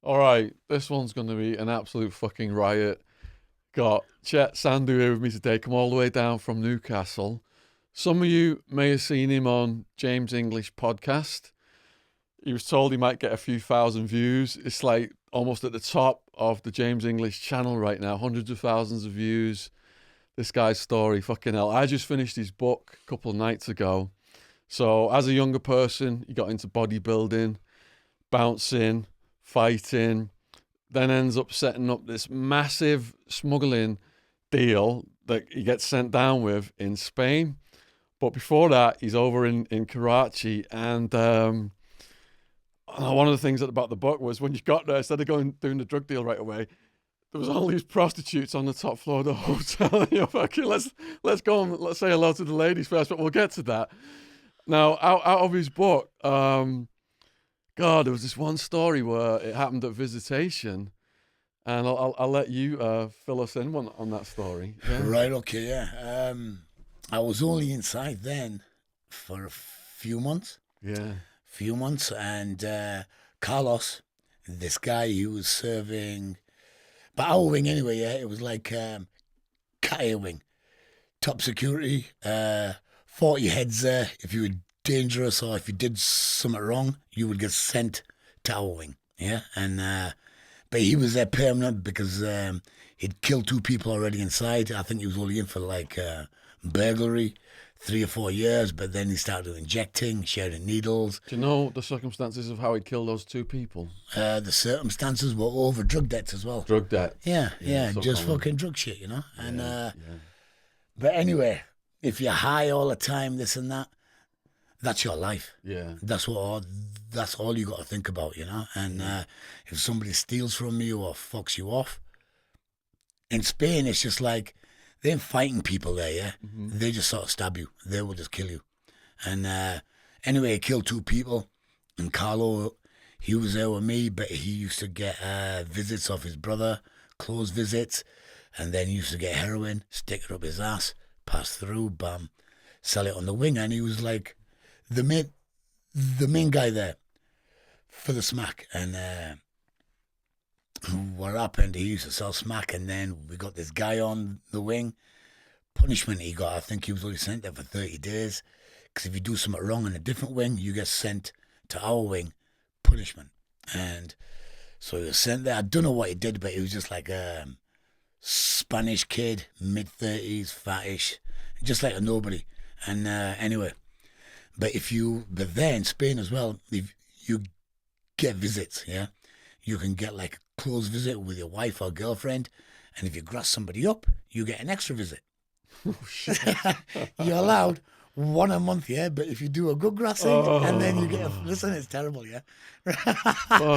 All right, this one's going to be an absolute fucking riot. Got Chet Sandhu here with me today, come all the way down from Newcastle. Some of you may have seen him on James English podcast. He was told he might get a few thousand views. It's like almost at the top of the James English channel right now, hundreds of thousands of views. This guy's story, fucking hell. I just finished his book a couple of nights ago. So as a younger person, he got into bodybuilding, bouncing, fighting, then ends up setting up this massive smuggling deal that he gets sent down with in Spain. But before that, he's over in Karachi. And one of the things about the book was when you got there, instead of doing the drug deal right away, there was all these prostitutes on the top floor of the hotel. And you're fucking, let's go and let's say hello to the ladies first, but we'll get to that. Now, out of his book, God, there was this one story where it happened at visitation, and I'll let you fill us in on that story. Yeah? Right, okay, yeah. I was only inside then for a few months. Yeah. And Carlos, this guy, he was serving, but our wing anyway, yeah, it was like cat air wing, top security, 40 heads there. If you were dangerous or if you did something wrong, you would get sent to our wing, yeah. And but he was there permanent because he'd killed 2 people already inside. I think he was only in for like burglary, 3 or 4 years, but then he started injecting, sharing needles. Do you know the circumstances of how he killed those 2 people? The circumstances were over drug debts as well. Drug debt. Yeah, so just common. fucking drug shit, you know. And Yeah. but anyway, if you're high all the time, this and that, that's your life. Yeah. That's all you got to think about, you know. And if somebody steals from you or fucks you off, in Spain it's just like they ain't fighting people there, yeah. Mm-hmm. They just sort of stab you. They will just kill you. And anyway, he killed 2 people. And Carlo, he was there with me, but he used to get visits of his brother, close visits, and then he used to get heroin, stick it up his ass, pass through, bam, sell it on the wing. And he was like the main guy there for the smack. And what happened, he used to sell smack, and then we got this guy on the wing. Punishment he got, I think he was only sent there for 30 days, because if you do something wrong in a different wing, you get sent to our wing, punishment. And so he was sent there. I don't know what he did, but he was just like a Spanish kid, mid-30s, fattish, just like a nobody. And anyway, but there in Spain as well, if you get visits, yeah, you can get like a close visit with your wife or girlfriend, and if you grass somebody up, you get an extra visit. Oh, shit. You're allowed 1 a month, yeah, but if you do a good grassing, and then you get listen, it's terrible, yeah.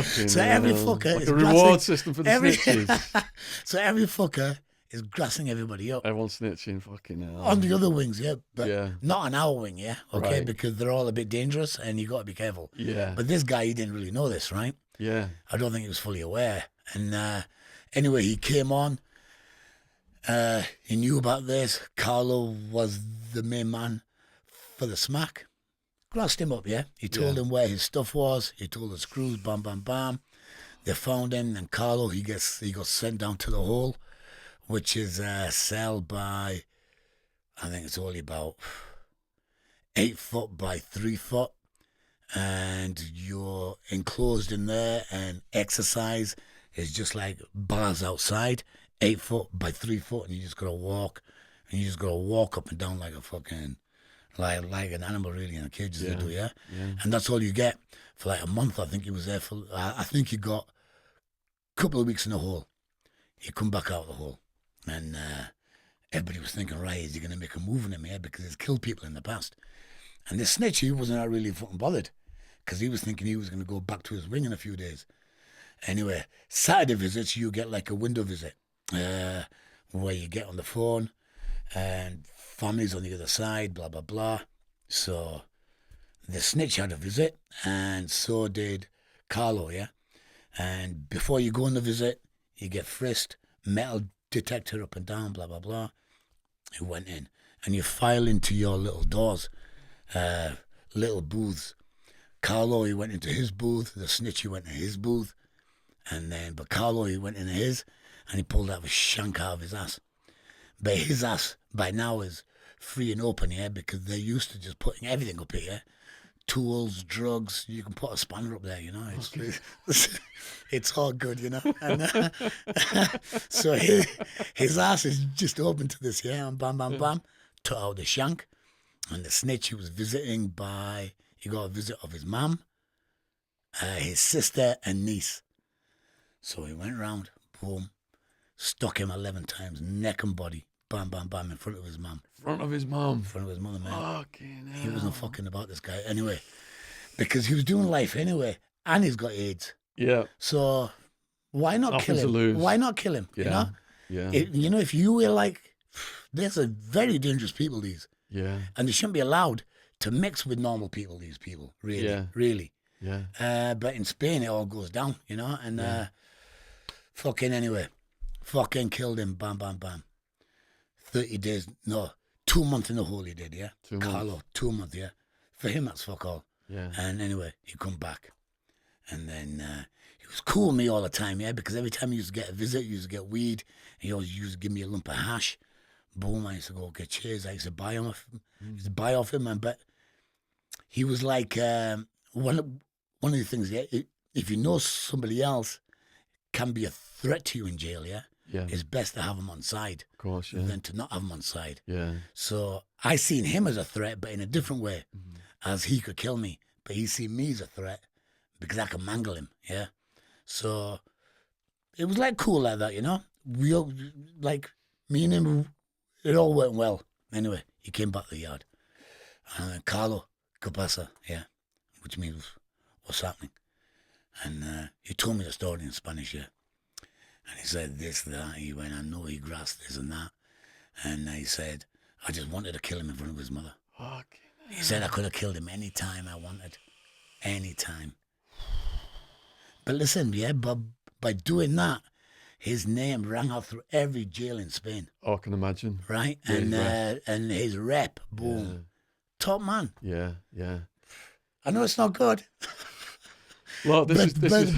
So every fucker like is a reward grassing, system for the snitches. So every fucker is grassing everybody up. Everyone's snitching, fucking hell. On the other wings, yeah, but Yeah. not on our wing, yeah, okay, Right. because they're all a bit dangerous and you got to be careful. Yeah. But this guy, he didn't really know this, right? Yeah. I don't think he was fully aware. And anyway, he came on. He knew about this. Carlo was the main man for the smack. Grassed him up, yeah. He told him where his stuff was. He told the screws, bam, bam, bam. They found him, and Carlo, he got sent down to the hole, which is a cell by, I think it's only about 8 foot by 3 foot. And you're enclosed in there, and exercise is just like bars outside, 8 foot by 3 foot, and you just gotta walk, and you just gotta walk up and down like a fucking, like an animal really in a cage as they do, yeah? And that's all you get for like a month. I think he was there for, I think he got a couple of weeks in the hole. He come back out of the hole, and everybody was thinking, right, is he gonna make a move on him here, because he's killed people in the past. And this snitch, he wasn't really fucking bothered, because he was thinking he was going to go back to his wing in a few days. Anyway, Saturday visits, you get like a window visit, where you get on the phone, and families on the other side, blah, blah, blah. So the snitch had a visit, and so did Carlo, yeah? And before you go on the visit, you get frisked, metal detector up and down, blah, blah, blah. He went in, and you file into your little doors, little booths. Carlo, he went into his booth. The snitch, he went to his booth. And then, but Carlo, he went into his and he pulled out a shank out of his ass. But his ass by now is free and open, yeah, because they're used to just putting everything up here. Tools, drugs, you can put a spanner up there, you know. It's all good, you know. And so his ass is just open to this, yeah, and bam, bam, bam, took out the shank. And the snitch he was visiting he got a visit of his mum, his sister and niece. So he went round, boom, stuck him 11 times, neck and body, bam, bam, bam, in front of his mum. In front of his mum? In front of his mother, man. Fucking hell. He wasn't fucking about this guy anyway, because he was doing life anyway, and he's got AIDS. Yeah. So why not kill him? Why not kill him? Yeah. You know? Yeah. You know, if you were like, there's a very dangerous people, these. Yeah. And they shouldn't be allowed to mix with normal people, these people, really, really. Yeah. But in Spain, it all goes down, you know, and fucking anyway, fucking killed him, bam, bam, bam. 30 days, no, 2 months in the hole he did, yeah? 2 months. Carlo, 2 months, yeah? For him, that's fuck all. Yeah. And anyway, he come back. And then he was cool with me all the time, yeah? Because every time he used to get a visit, he used to get weed. He always used to give me a lump of hash. Boom, I used to go get cheers. I used to buy him off him. But he was like, one of the things, yeah? If you know somebody else can be a threat to you in jail, yeah? Yeah. It's best to have him on side. Of course, yeah. Than to not have him on side. Yeah. So I seen him as a threat, but in a different way, as he could kill me. But he seen me as a threat because I could mangle him, yeah? So it was like cool like that, you know? We all, like, me and him, it all went well. Anyway, he came back to the yard. And then Carlo, ¿qué pasa? Yeah, which means, what's happening? And he told me the story in Spanish, yeah. And he said this, that. He went, I know he grasped this and that. And he said, I just wanted to kill him in front of his mother. Fucking He said I could have killed him any time I wanted. Any time. But listen, yeah, but by doing that, his name rang out through every jail in Spain. Oh, I can imagine. Right? Yeah, and his rep, boom. Yeah. Top man. Yeah, yeah. I know it's not good. Well, this but is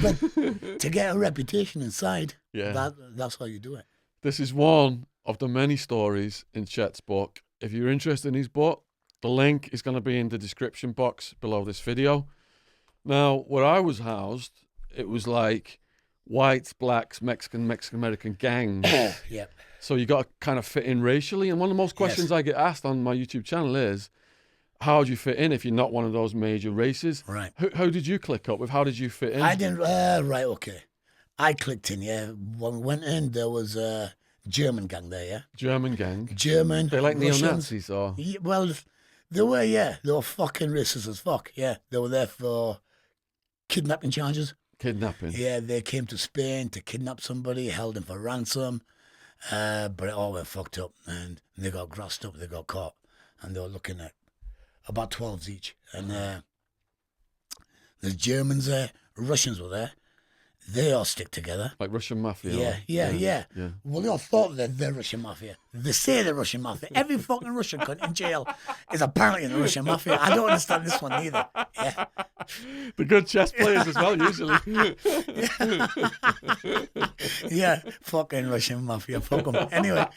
to get a reputation inside, yeah. that's how you do it. This is one of the many stories in Chet's book. If you're interested in his book, the link is going to be in the description box below this video. Now, where I was housed, it was like whites, blacks, Mexican-American gangs. Yeah. So you got to kind of fit in racially. And one of the most questions I get asked on my YouTube channel is, how do you fit in if you're not one of those major races? Right. How did you click up with? How did you fit in? I didn't. Right. Okay. I clicked in. Yeah. When we went in, there was a German gang there. Yeah. German gang. German. They like Russians. neo-Nazis or? Yeah, well, they were. Yeah. They were fucking racist as fuck. Yeah. They were there for kidnapping charges. Kidnapping. Yeah. They came to Spain to kidnap somebody, held them for ransom, but it all went fucked up, and they got grassed up. They got caught, and they were looking at about 12s each. And the Germans there, Russians were there. They all stick together. Like Russian mafia. Yeah. Well, they all thought that they're Russian mafia. They say they're Russian mafia. Every fucking Russian cunt in jail is apparently in the Russian mafia. I don't understand this one either. Yeah. The good chess players as well, usually. Yeah, fucking Russian mafia. Fuck them. Anyway.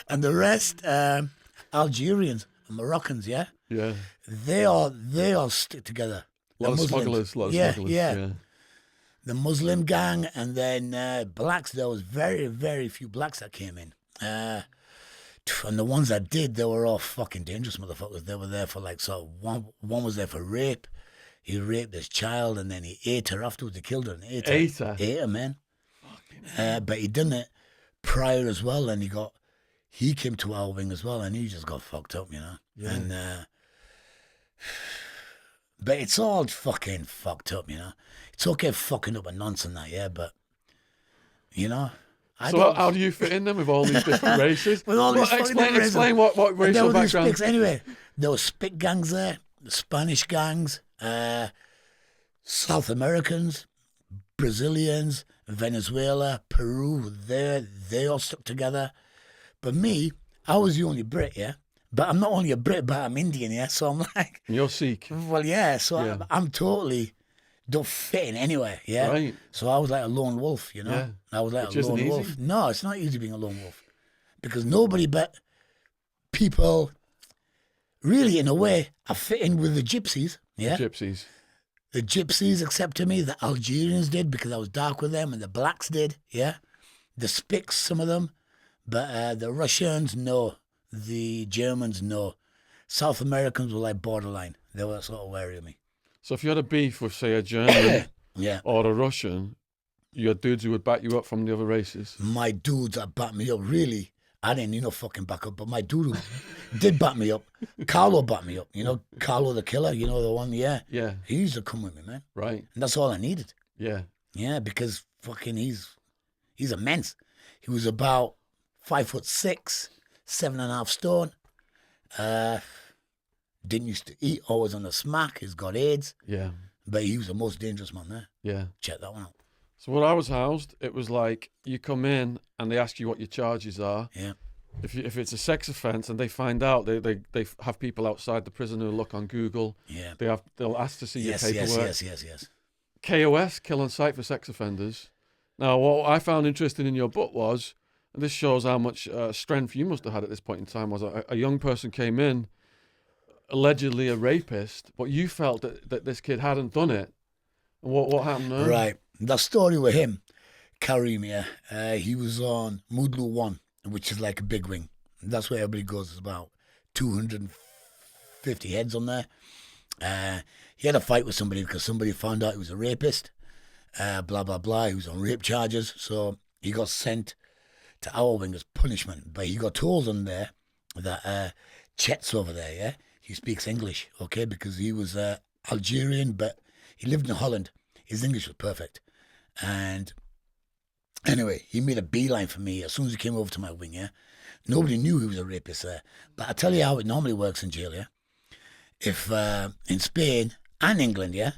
And the rest, Algerians. Moroccans, yeah? Yeah. They all stick together. A lot of smugglers. Yeah. The Muslim gang, and then blacks. There was very, very few blacks that came in. And the ones that did, they were all fucking dangerous motherfuckers. They were there for like, so one was there for rape. He raped his child, and then he ate her afterwards. He killed her and ate her. Ate her, man. But he done it prior as well, and he came to our wing as well, and he just got fucked up, you know. Yeah. And but it's all fucking fucked up, you know. It's okay fucking up and nonsense that, yeah, but you know. So how do you fit in them with all these different races? With all these explain what racial background. Anyway, there were Spit gangs there, the Spanish gangs, South Americans, Brazilians, Venezuela, Peru. They all stuck together. But me, I was the only Brit, yeah. But I'm not only a Brit, but I'm Indian, yeah. So I'm like, You're Sikh. Well, yeah. So yeah. I'm totally don't fit in anywhere, yeah? Right. So I was like a lone wolf, you know? Yeah. I was like Which a isn't lone easy. wolf. No, it's not easy being a lone wolf. Because nobody but people, really, in a way, I fit in with the gypsies, yeah? Gypsies. The gypsies accepted me, the Algerians did because I was dark with them, and the blacks did, yeah? The Spics, some of them. But the Russians, no. The Germans, no. South Americans were like borderline. They were sort of wary of me. So if you had a beef with, say, a German Yeah. or a Russian, you had dudes who would back you up from the other races. My dudes that backed me up, really, I didn't need no fucking backup, but my dude who did back me up, Carlo backed me up. You know, Carlo the killer, you know, the one, yeah. Yeah. He used to come with me, man. Right. And that's all I needed. Yeah. Yeah, because fucking he's immense. He was about 5'6", 7.5 stone. Didn't used to eat, always on the smack. He's got AIDS. Yeah. But he was the most dangerous man there. Yeah. Check that one out. So when I was housed, it was like you come in and they ask you what your charges are. Yeah. If it's a sex offence and they find out, they have people outside the prison who look on Google. Yeah. They'll ask to see Yes, your paperwork. yes. KOS, kill on sight for sex offenders. Now, what I found interesting in your book was, and this shows how much strength you must have had at this point in time, was a young person came in, allegedly a rapist, but you felt that this kid hadn't done it. And what happened there? Right. The story with him, Karim, he was on Moodloo 1, which is like a big wing. That's where everybody goes. There's about 250 heads on there. He had a fight with somebody because somebody found out he was a rapist. Blah, blah, blah. He was on rape charges. So he got sent to our wing as punishment. But he got told on there that Chet's over there, yeah? He speaks English, okay? Because he was Algerian, but he lived in Holland. His English was perfect. And anyway, he made a beeline for me as soon as he came over to my wing, yeah? Nobody knew he was a rapist there. But I tell you how it normally works in jail, yeah? If in Spain and England, yeah?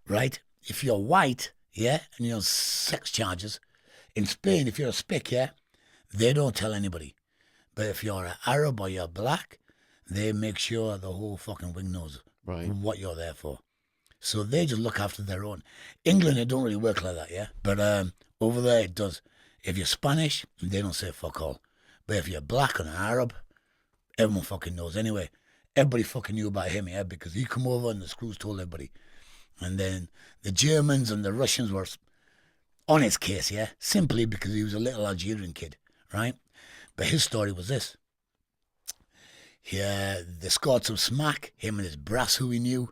Right? If you're white, yeah, and you're on sex charges, in Spain, if you're a spick, yeah, they don't tell anybody. But if you're an Arab or you're black, they make sure the whole fucking wing knows what you're there for. So they just look after their own. England, it don't really work like that, yeah? But over there, it does. If you're Spanish, they don't say fuck all. But if you're black or an Arab, everyone fucking knows. Anyway, everybody fucking knew about him, yeah? Because he come over and the screws told everybody. And then the Germans and the Russians were on his case, yeah? Simply because he was a little Algerian kid, right? But his story was this. They scored some smack, him and his brass who he knew.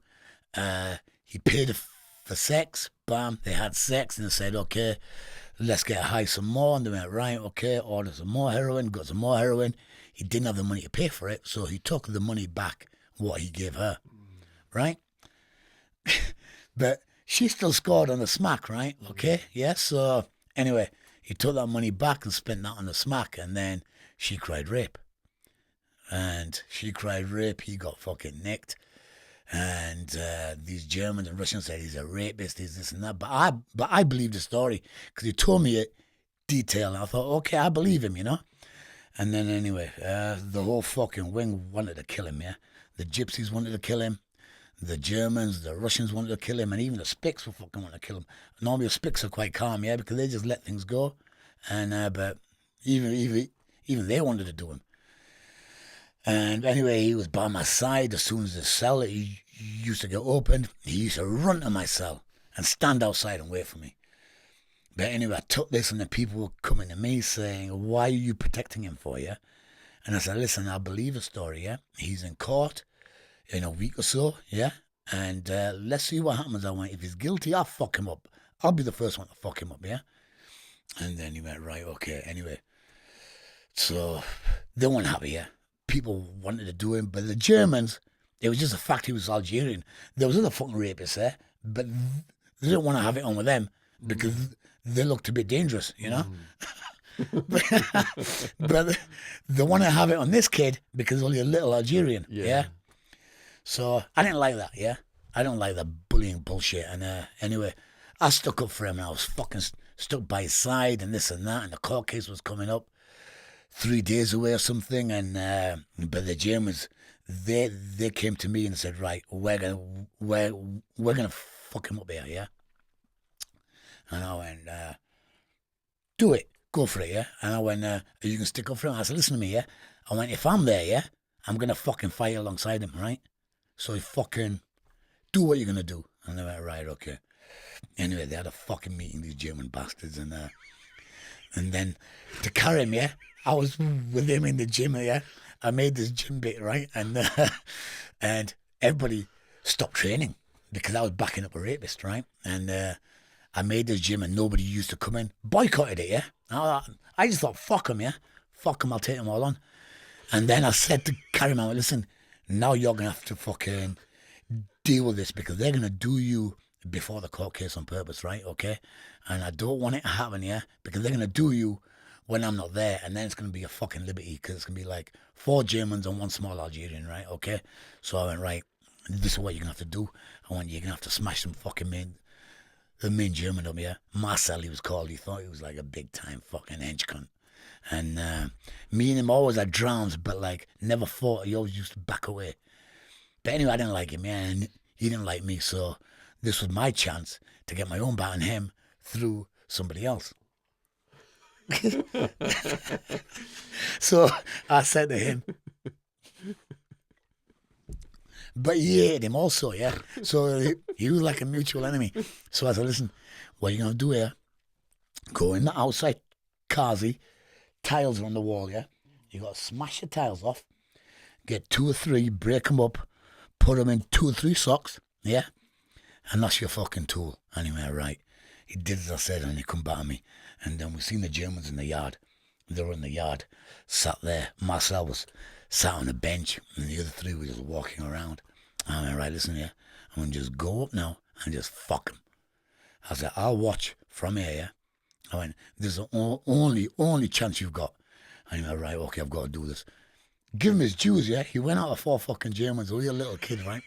He paid for sex, bam, they had sex and they said, okay, let's get high some more. And they went, right, okay, order some more heroin, got some more heroin. He didn't have the money to pay for it, so he took the money back, what he gave her, right? But she still scored on the smack, right? Okay, yeah, so anyway, he took that money back and spent that on the smack, and then she cried rape. And she cried rape, he got fucking nicked. And these Germans and Russians said he's a rapist, he's this and that. But I believe the story because he told me it detail. And I thought, okay, I believe him, you know. And then anyway, the whole fucking wing wanted to kill him, yeah. The gypsies wanted to kill him. The Germans, the Russians wanted to kill him, and even the Spics were fucking wanting to kill him. Normally the Spics are quite calm, yeah, because they just let things go. And but even they wanted to do him. And anyway, he was by my side as soon as the cell he used to get opened. He used to run to my cell and stand outside and wait for me. But anyway, I took this and the people were coming to me saying, why are you protecting him for, yeah? And I said, listen, I believe the story, yeah? He's in court in a week or so, yeah? And let's see what happens. If he's guilty, I'll fuck him up. I'll be the first one to fuck him up, yeah? And then he went, right, okay, anyway. So they weren't happy, yeah? People wanted to do him, but the Germans, it was just the fact he was Algerian. There was other fucking rapists there, but they didn't want to have it on with them because they looked a bit dangerous, you know? But they want to have it on this kid because only a little Algerian, yeah? So I didn't like that, yeah? I don't like that bullying bullshit. And anyway, I stuck up for him and I was fucking stuck by his side and this and that, and the court case was coming up 3 days away or something. And but the Germans, they came to me and said, right, we're gonna fuck him up here, yeah? And I went, do it. Go for it, yeah? And I went, you can stick up for him? I said, listen to me, yeah? I went, if I'm there, yeah? I'm going to fucking fight alongside him, right? So you fucking do what you're going to do. And they went, right, okay. Anyway, they had a fucking meeting, these German bastards, and then to carry him, yeah? I was with him in the gym, yeah? I made this gym bit, right? And everybody stopped training because I was backing up a rapist, right? And I made this gym and nobody used to come in. Boycotted it, yeah? I just thought, fuck them, yeah? Fuck them, I'll take them all on. And then I said to Carrie, man, listen, now you're going to have to fucking deal with this because they're going to do you before the court case on purpose, right? Okay? And I don't want it to happen, yeah? Because they're going to do you when I'm not there, and then it's going to be a fucking liberty because it's going to be like 4 Germans and 1 small Algerian, right? Okay? So I went, right, this is what you're going to have to do. I went, you're going to have to smash some fucking the main German up here. Marcel, he was called. He thought he was like a big-time fucking hench cunt. And me and him always had drowns, but like never fought. He always used to back away. But anyway, I didn't like him, yeah, and he didn't like me. So this was my chance to get my own bout on him through somebody else. So I said to him, but he hated him also, yeah. So he was like a mutual enemy. So I said, listen, what are you going to do here? Go in the outside Kazi, tiles are on the wall, yeah. You got to smash the tiles off, get 2 or 3, break them up, put them in 2 or 3 socks, yeah. And that's your fucking tool. Anyway, right. He did as I said, and he come back at me. And then we seen the Germans in the yard. They were in the yard, sat there. Marcel was sat on a bench, and the other 3 were just walking around. I went, right, listen here. I'm going to just go up now and just fuck him. I said, I'll watch from here, yeah? I went, this is the only chance you've got. And he went, right, okay, I've got to do this. Give him his dues, yeah? He went out of 4 fucking Germans, only a little kid, right?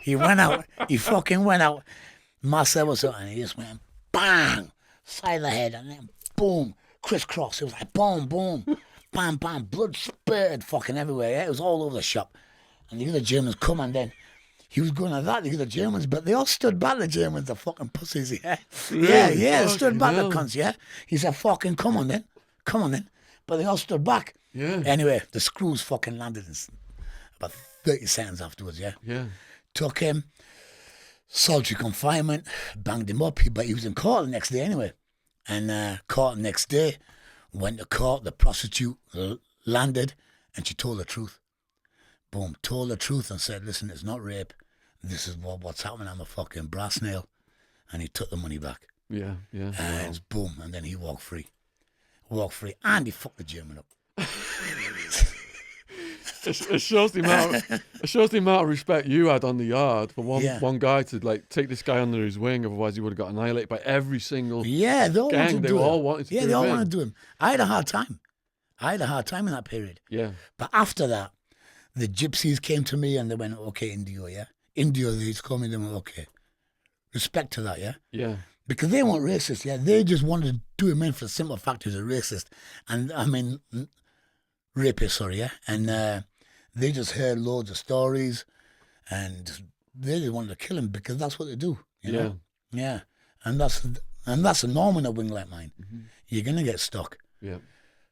He went out. He fucking went out. Marcel was out, and he just went, bang, side of the head, and then boom, crisscross. It was like boom, boom, bam, bam, blood spurted fucking everywhere. Yeah? It was all over the shop. And the other Germans come, and then he was going like that, the other Germans, but they all stood back, the Germans, the fucking pussies, yeah. Really? Yeah, stood back, the cunts, yeah. He said, fucking come on then. But they all stood back. Yeah. Anyway, the screws fucking landed in about 30 seconds afterwards, yeah. Yeah. Took him, solitary confinement, banged him up, but he was in court the next day anyway. And court the next day, went to court, the prostitute landed, and she told the truth. Boom, told the truth and said, listen, it's not rape. This is what's happening. I'm a fucking brass nail. And he took the money back. Yeah, yeah. And Wow. boom, and then he walked free. And he fucked the German up. It shows the amount of respect you had on the yard for one guy to like take this guy under his wing. Otherwise, he would have got annihilated by every single Yeah, they all wanted gang. to They do all it. wanted to Yeah, do they all him wanted in. to do him. I had a hard time in that period. Yeah, But after that, the gypsies came to me and they went, okay, Indio, yeah? Indio, they just called me, they went, okay. Respect to that, yeah? yeah, Because they weren't racist, yeah? They just wanted to do him in for the simple fact he was a racist. And, I mean, rapist, sorry, yeah? And they just heard loads of stories and they just wanted to kill him because that's what they do, you know? Yeah. And that's a norm in a wing like mine. Mm-hmm. You're going to get stuck. yeah,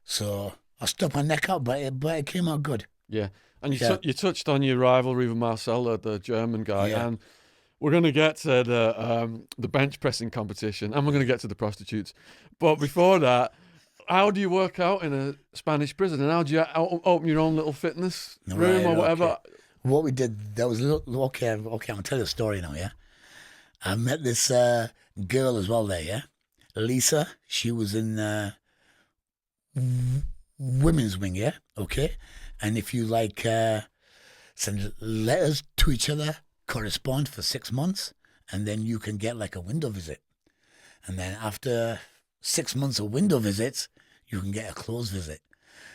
So I stuck my neck out, but it came out good. yeah. And Yeah. you touched on your rivalry with Marcelo, the German guy, Yeah. and we're going to get to the bench pressing competition, and we're going to get to the prostitutes. But before that, how do you work out in a Spanish prison, and how do you open your own little fitness room Right, or whatever? okay. What we did, there was a little, okay, I'm going to tell you a story now, yeah? I met this girl as well there, yeah? Lisa, she was in women's wing, yeah? Okay? And if you like send letters to each other, correspond for 6 months, and then you can get like a window visit. And then after 6 months of window visits, you can get a closed visit.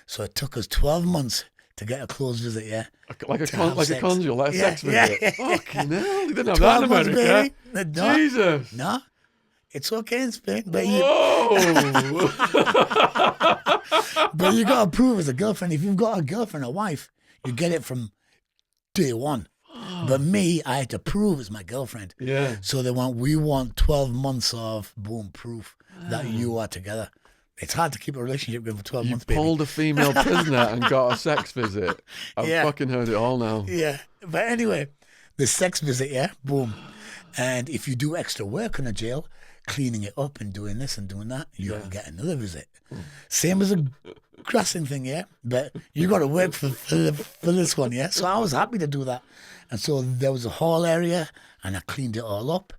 So it took us 12 months to get a closed visit, yeah? Like a sex. conjugal, like a Yeah, sex yeah. visit. Fucking hell, they didn't have that in 12 months, America. baby. No, Jesus. no, it's okay in Spain, but Whoa. but you got to prove as a girlfriend. If you've got a girlfriend or wife, you get it from day one. But me, I had to prove it's my girlfriend. Yeah. So we want 12 months of boom proof that you are together. It's hard to keep a relationship going for 12 You months, baby. pulled a female prisoner and got a sex visit. I've Yeah. fucking heard it all now. Yeah. But anyway, the sex visit, yeah, boom. And if you do extra work in a jail, cleaning it up and doing this and doing that, you can get another visit. Same as a grassing thing, yeah? But you got to work for this one, yeah? So I was happy to do that. And so there was a hall area, and I cleaned it all up.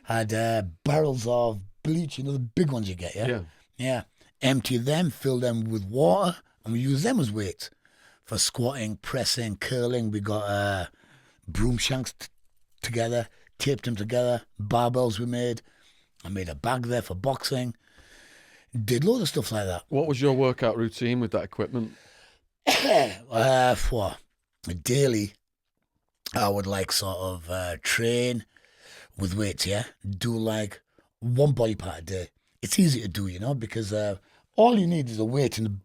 I had barrels of bleach, the big ones you get, yeah? Yeah. Yeah. Empty them, fill them with water, and we use them as weights for squatting, pressing, curling. We got broom shanks together, taped them together, barbells we made. I made a bag there for boxing. Did loads of stuff like that. What was your workout routine with that equipment? For daily, I would sort of train with weights, yeah? Do one body part a day. It's easy to do, because all you need is a weight in the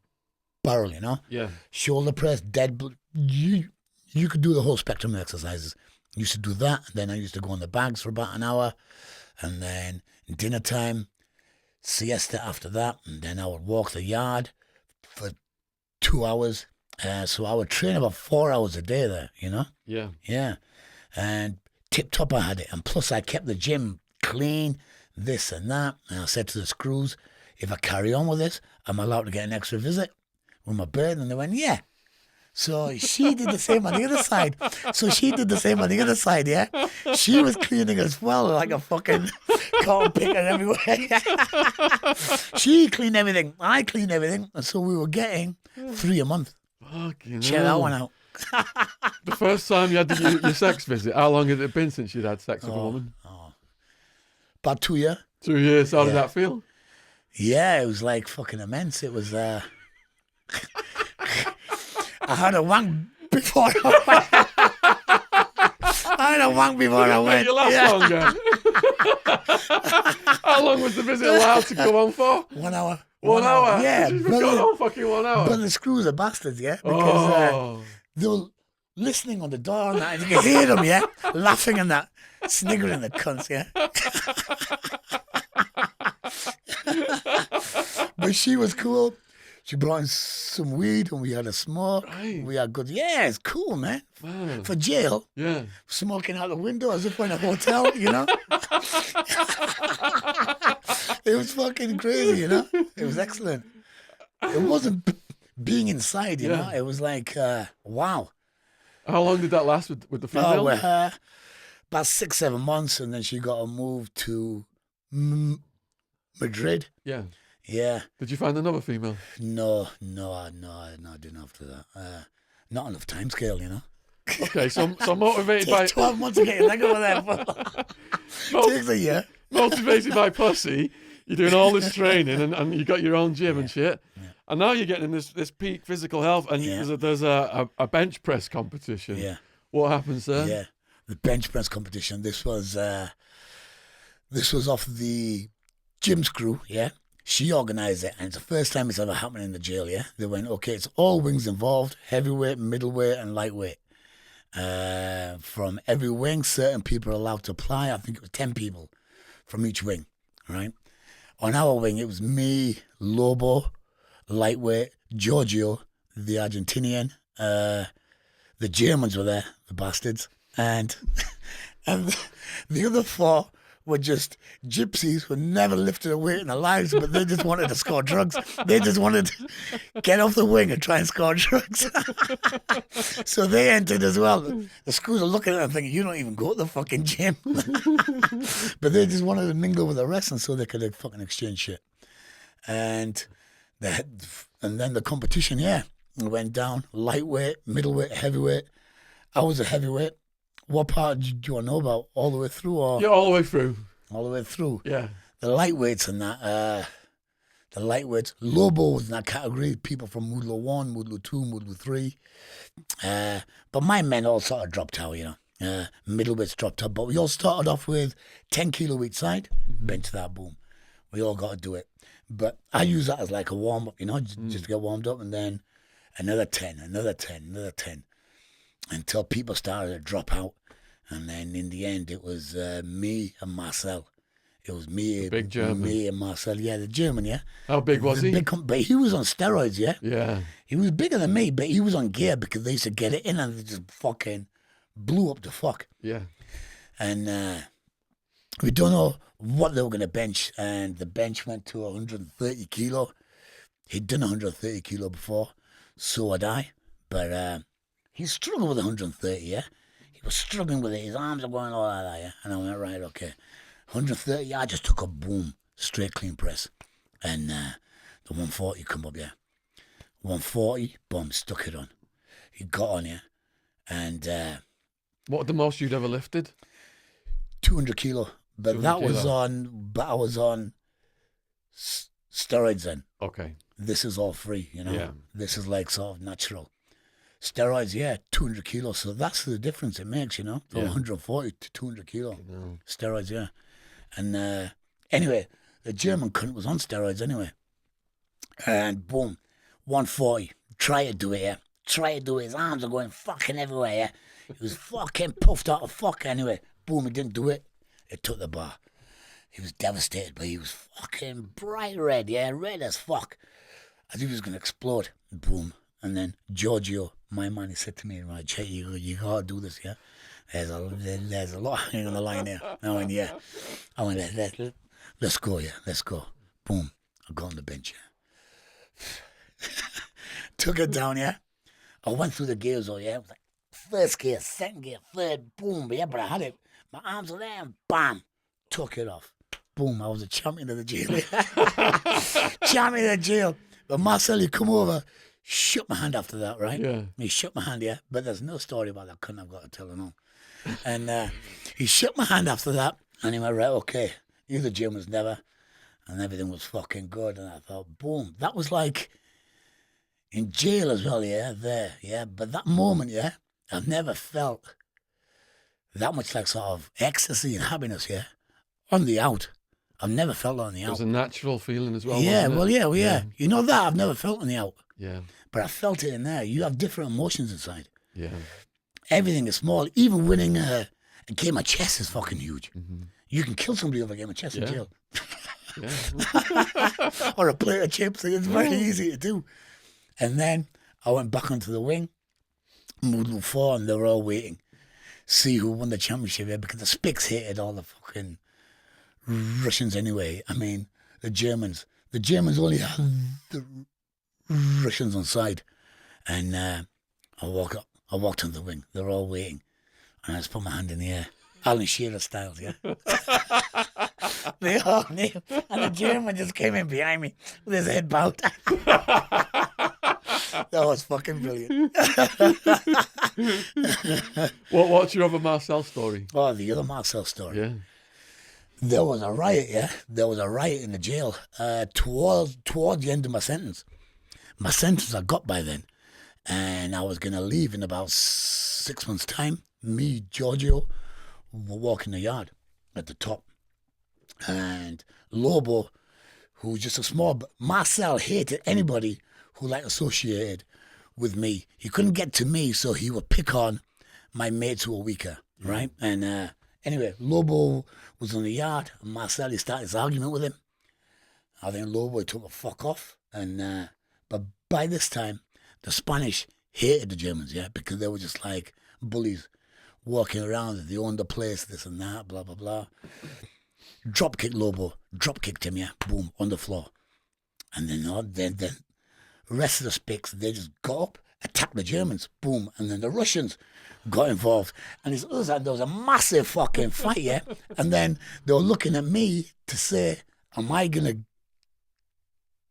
barrel, Yeah. Shoulder press, you could do the whole spectrum of exercises. I used to do that, then I used to go on the bags for about an hour, and then dinner time, siesta after that, and then I would walk the yard for 2 hours. So I would train about 4 hours a day there, Yeah. Yeah. And tip-top I had it. And plus I kept the gym clean, this and that. And I said to the screws, if I carry on with this, I'm allowed to get an extra visit with my bird. And they went, yeah. So she did the same on the other side. Yeah. She was cleaning as well, like a fucking cotton picker everywhere. She cleaned everything. I cleaned everything. And so we were getting 3 a month. Fucking Check that hell. one out. The first time you had your sex visit, how long had it been since you'd had sex with a woman? About 2 years. 2 years. How did that feel? Yeah, it was fucking immense. It was, I had a wank before I went. You last longer. How long was the visit allowed to go on for? 1 hour. 1 hour? Yeah. You've been going on fucking 1 hour. But the screws are bastards, yeah? Because they were listening on the door and that, and you could hear them, yeah? Laughing and that. Sniggering the cunts, yeah? But she was cool. She brought in some weed and we had a smoke. Right. We had good. Yeah, it's cool, man. Man. For jail, Yeah. smoking out the window as if we're in a hotel, It was fucking crazy, It was excellent. It wasn't being inside, you know. It was wow. How long did that last with the female? With her, about 6-7 months, and then she got a move to Madrid. Yeah. Yeah. Did you find another female? No, I didn't after that. Not enough time scale, Okay, so motivated Takes by 12 months to get your leg over there. Takes a year. motivated by pussy, you're doing all this training and you got your own gym and shit. Yeah. And now you're getting this peak physical health and there's a bench press competition. Yeah. What happens there? Yeah. The bench press competition. This was off the gym's crew, yeah. She organised it, and it's the first time it's ever happened in the jail, yeah. They went, okay, it's all wings involved, heavyweight, middleweight, and lightweight. From every wing, certain people are allowed to apply. I think it was 10 people from each wing, right? On our wing, it was me, Lobo, lightweight, Giorgio, the Argentinian. The Germans were there, the bastards. And the other 4 were just gypsies who never lifted a weight in their lives, but they just wanted to score drugs. They just wanted to get off the wing and try and score drugs. So they entered as well. The schools are looking at them thinking, you don't even go to the fucking gym. But they just wanted to mingle with the rest, and so they could fucking exchange shit. And then the competition, went down. Lightweight, middleweight, heavyweight. I was a heavyweight. What part do you want to know about? All the way through? Or? Yeah, all the way through. All the way through. Yeah. The lightweights and that, the lightweights, Lobo was in that category, people from Moodlo 1, Moodlo 2, Moodlo 3. But my men all sort of dropped out, middleweights dropped out. But we all started off with 10 kilo each side, bench that, boom. We all got to do it. But I use that as like a warm-up, just to get warmed up, and then another 10, another 10, another 10. until people started to drop out. And then in the end, it was me and Marcel. It was me, big German. me and Marcel. Yeah, the German, yeah. How big was he? But he was on steroids, yeah. Yeah. He was bigger than me, but he was on gear because they used to get it in and they just fucking blew up the fuck. Yeah. And we don't know what they were going to bench. And the bench went to 130 kilo. He'd done 130 kilo before. So had I. But he struggled with 130, yeah. He was struggling with it. His arms are going all like that, yeah. And I went, right, okay. 130, I just took a boom, straight clean press. And the 140 come up, yeah. 140, boom, stuck it on. He got on, yeah. And what the most you'd ever lifted? 200 kilo. But 200 that was kilo. I was on steroids then. Okay. This is all free, you know. Yeah. This is like sort of natural. Steroids, yeah, 200 kilos. So that's the difference it makes, you know, from 140 to 200 kilo. Steroids, yeah. And anyway, the German cunt was on steroids anyway. And boom, 140. Try to do it, yeah. Try to do it. His arms are going fucking everywhere, yeah. He was fucking puffed out of fuck anyway. Boom, he didn't do it. It took the bar. He was devastated, but he was fucking bright red, yeah, red as fuck. As if he was going to explode. Boom. And then Giorgio, my man, he said to me, right, Chet, you got to do this, yeah? There's a lot hanging on the line here. I went, yeah. I went, let's go, yeah, let's go. Boom. I got on the bench, yeah. Took it down, yeah. I went through the gears, oh, yeah. It was like first gear, second gear, third, boom, yeah, but I had it. My arms were there and bam, took it off. Boom, I was a champion of the jail. Champion of the jail. But Marcel, he come over, shook my hand after that, right? Yeah. He shook my hand, yeah. But there's no story about that cunt I've got to tell him. And he shook my hand after that, and he went, right, okay, you the gym was never, and everything was fucking good. And I thought, boom, that was like in jail as well, yeah, there, yeah. But that moment, yeah, I've never felt that much like sort of ecstasy and happiness, yeah, on the out. I've never felt on the It out. was a natural feeling as well. Yeah, wasn't it? well, yeah. You know that I've never felt on the out, Yeah. but I felt it in there. You have different emotions inside. Yeah. Everything is small. Even winning a game of chess is fucking huge. Mm-hmm. You can kill somebody over a game of chess in Yeah. jail. Yeah. Or a plate of chips. It's very easy to do. And then I went back onto the wing, moved 4, and they were all waiting. See who won the championship, yeah, because the Spics hated all the fucking Russians anyway. I mean, the Germans only had the Russians on side. And I walked on the wing. They were all waiting. And I just put my hand in the air. Alan Shearer style, yeah. They all knew. And the German just came in behind me with his head bowed. That was fucking brilliant. What's your other Marcel story? Oh, the other Marcel story. Yeah. There was a riot, yeah. There was a riot in the jail towards the end of my sentence. My sentence I got by then. And I was going to leave in about 6 months' time. Me, Giorgio, were walking the yard at the top. And Lobo, who was just a small... Marcel hated anybody who like associated with me. He couldn't get to me, so he would pick on my mates who were weaker, right? And anyway, Lobo was on the yard, and Marcel, he started his argument with him. I think Lobo took a fuck off. And but by this time, the Spanish hated the Germans, yeah, because they were just like bullies walking around. They owned the place, this and that, blah, blah, blah. Drop kicked Lobo, drop kicked him, yeah, boom, on the floor. And then the rest of the Spics, they just got up, attacked the Germans, boom, and then the Russians got involved. And his other side, there was a massive fucking fight, yeah. And then they were looking at me to say, am I going to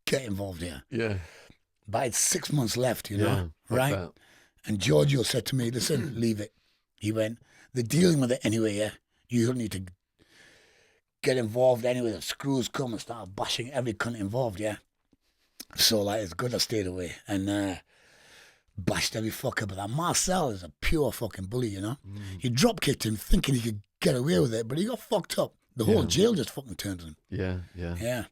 get involved here? Yeah. But it's 6 months left, you know, Yeah, right? that. And Giorgio said to me, listen, leave it. He went, they're dealing with it anyway, yeah. You don't need to get involved anyway. The screws come and start bashing every cunt involved, yeah. So, like, it's good I stayed away. And bashed every fucker. But that Marcel is a pure fucking bully, you know. He drop kicked him thinking he could get away with it, but he got fucked up. The whole jail just fucking turned on him. Yeah, yeah. Yeah.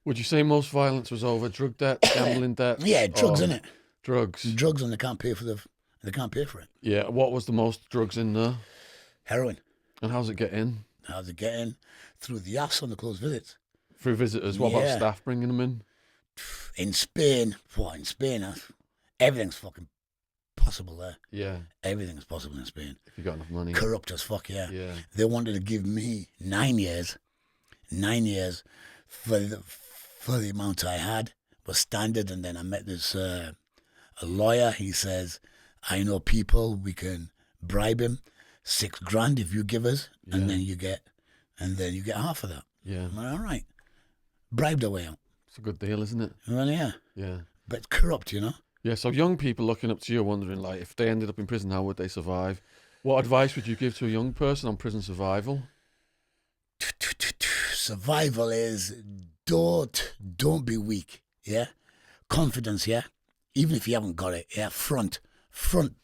Would you say most violence was over drug debt, gambling debt? Yeah, drugs, or innit? Drugs. Drugs, and they can't pay for the... They can't pay for it. Yeah. What was the most drugs in there? Heroin. And how's it get in? How's it getting? Through the ass on the closed visits. Through visitors. What about Yeah. staff bringing them in? In Spain, everything's fucking possible there. Yeah. Everything's possible in Spain. If you got enough money. Corrupt as fuck, yeah. Yeah. They wanted to give me 9 years. 9 years for the amount I had was standard. And then I met this a lawyer. He says, I know people, we can bribe him $6,000 if you give us, and then you get half of that. Yeah. I'm like, all right. Bribed our way out. It's a good deal, isn't it? Well, yeah. Yeah. But it's corrupt, you know? Yeah, so young people looking up to you are wondering, like, if they ended up in prison, how would they survive? What advice would you give to a young person on prison survival? Survival is don't be weak, yeah? Confidence, yeah? Even if you haven't got it, yeah? Front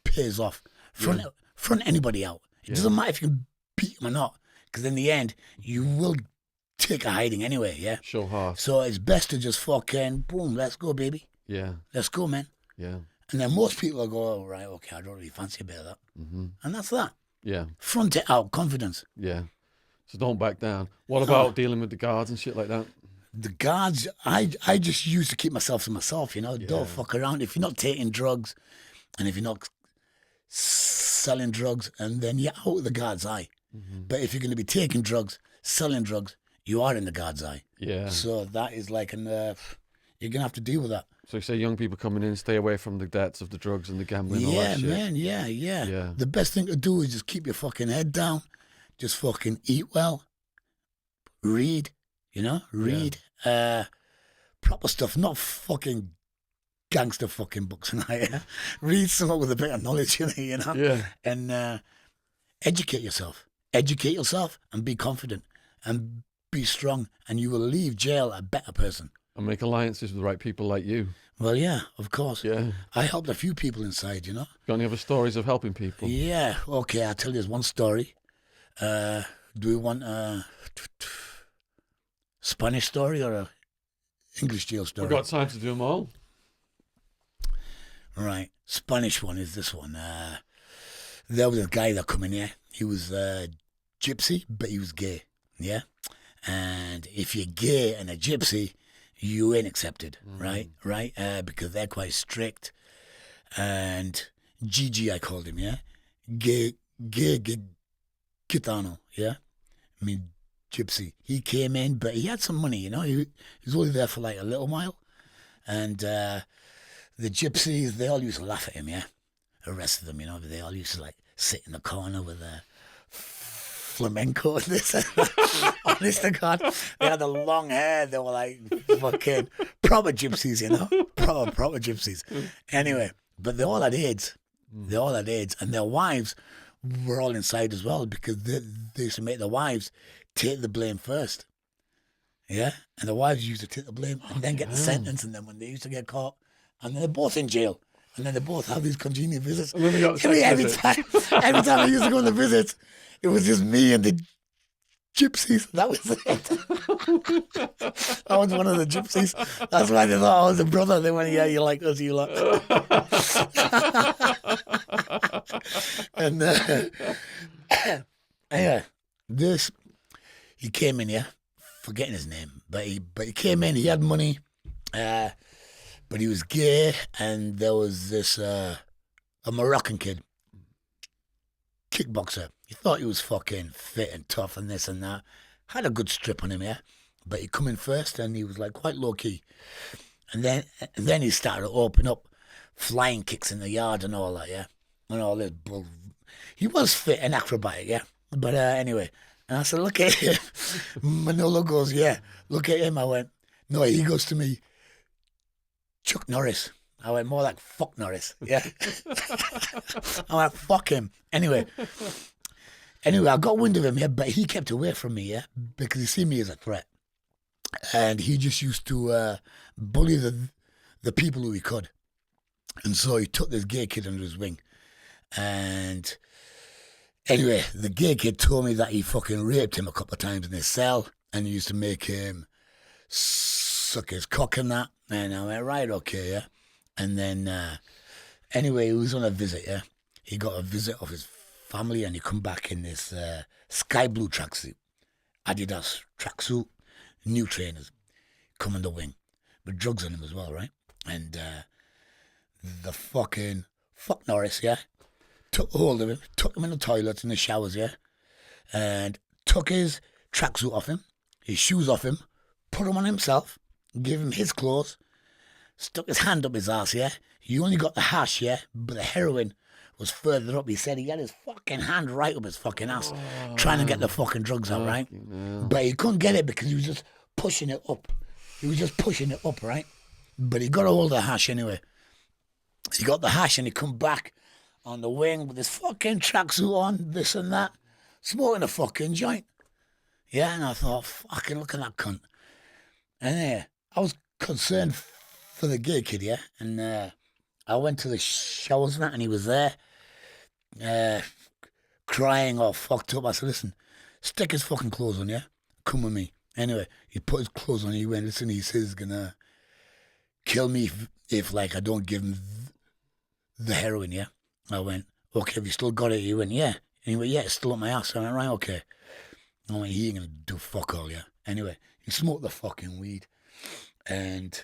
pays off. Front anybody out. It doesn't matter if you can beat them or not, because in the end, you will take a hiding anyway, yeah? Show heart. So it's best to just fucking, boom, let's go, baby. Yeah. Let's go, man. Yeah. And then most people will go, oh, right, okay, I don't really fancy a bit of that. Mm-hmm. And that's that. Yeah. Front it out, confidence. Yeah. So don't back down. What about dealing with the guards and shit like that? The guards, I just used to keep myself to myself, you know. Yeah. Don't fuck around. If you're not taking drugs and if you're not selling drugs, and then you're out of the guard's eye. Mm-hmm. But if you're going to be taking drugs, selling drugs, you are in the guard's eye. Yeah. So that is like you're going to have to deal with that. So you say young people coming in, stay away from the debts of the drugs and the gambling and all Yeah, that shit. man, yeah. Yeah. The best thing to do is just keep your fucking head down. Just fucking eat well. Read, you know? Read. Proper stuff, not fucking gangster fucking books and that, yeah? Read something with a bit of knowledge in it, you know? Yeah. And educate yourself. Educate yourself and be confident and be strong, and you will leave jail a better person. And make alliances with the right people like you. Well, yeah, of course. Yeah. I helped a few people inside, you know? Got any other stories of helping people? Yeah, okay, I'll tell you one story. Do we want a Spanish story or a English jail story? We've got time to do them all. Right. Spanish one is this one. There was a guy that come in here. He was gypsy, but he was gay. Yeah? And if you're gay and a gypsy, you ain't accepted, right? Right? Because they're quite strict. And Gigi, I called him, yeah? Gay Gitano, yeah? I mean, gypsy. He came in, but he had some money, you know? He was only there for like a little while. And the gypsies, they all used to laugh at him, yeah? The rest of them, you know? They all used to like sit in the corner with their flamenco and this. Honest to God. They had the long hair. They were like fucking proper gypsies, you know? Proper gypsies. Anyway, but they all had AIDS. They all had AIDS. And their wives were all inside as well, because they used to make the wives take the blame first. Yeah? And the wives used to take the blame and then get the sentence. And then when they used to get caught, and then they're both in jail. And then they both have these congenial visits. And then they got every time I used to go on the visits, it was just me and the gypsies. That was it. I was one of the gypsies. That's why they thought I was a brother. They went, yeah, you like us, you like. And anyway, he came in here, forgetting his name, but he came in. He had money, but he was gay, and there was this a Moroccan kid, kickboxer. He thought he was fucking fit and tough and this and that. Had a good strip on him, yeah. But he come in first, and he was like quite low key. And then he started to open up flying kicks in the yard and all that, yeah. And all this bull. He was fit and acrobatic, yeah. But anyway, and I said, look at him. Manolo goes, yeah, look at him. I went, no, he goes to me, Chuck Norris. I went, more like fuck Norris, yeah. I went, fuck him. Anyway, I got wind of him, yeah, but he kept away from me, yeah, because he see me as a threat. And he just used to bully the people who he could. And so he took this gay kid under his wing. And anyway, the gay kid told me that he fucking raped him a couple of times in his cell, and he used to make him suck his cock and that. And I went, right, okay, yeah. And then, anyway, he was on a visit, yeah. he got a visit of his family, and he come back in this sky blue tracksuit, Adidas tracksuit, new trainers, come in the wing, with drugs on him as well, right? And the fuck Norris, yeah, took hold of him, took him in the toilets, in the showers, yeah, and took his tracksuit off him, his shoes off him, put him on himself, gave him his clothes, stuck his hand up his ass, yeah. He only got the hash, yeah, but the heroin was further up. He said he had his fucking hand right up his fucking ass, trying to get the fucking drugs out, right? But he couldn't get it because he was just pushing it up. He was just pushing it up, right? But he got a hold of the hash anyway. He got the hash and he come back on the wing with his fucking tracksuit on, this and that, smoking a fucking joint. Yeah, and I thought, fucking look at that cunt. And I was concerned for the gay kid, yeah? And I went to the showers and that, and he was there, crying or fucked up. I said, listen, stick his fucking clothes on, yeah? Come with me. Anyway, he put his clothes on, he went, listen, he says he's gonna kill me if like, I don't give him the heroin, yeah? I went, okay, have you still got it? He went, yeah. And he went, yeah, it's still up my ass. I went, right, okay. I went, he ain't gonna do fuck all, yeah? Anyway, he smoked the fucking weed. And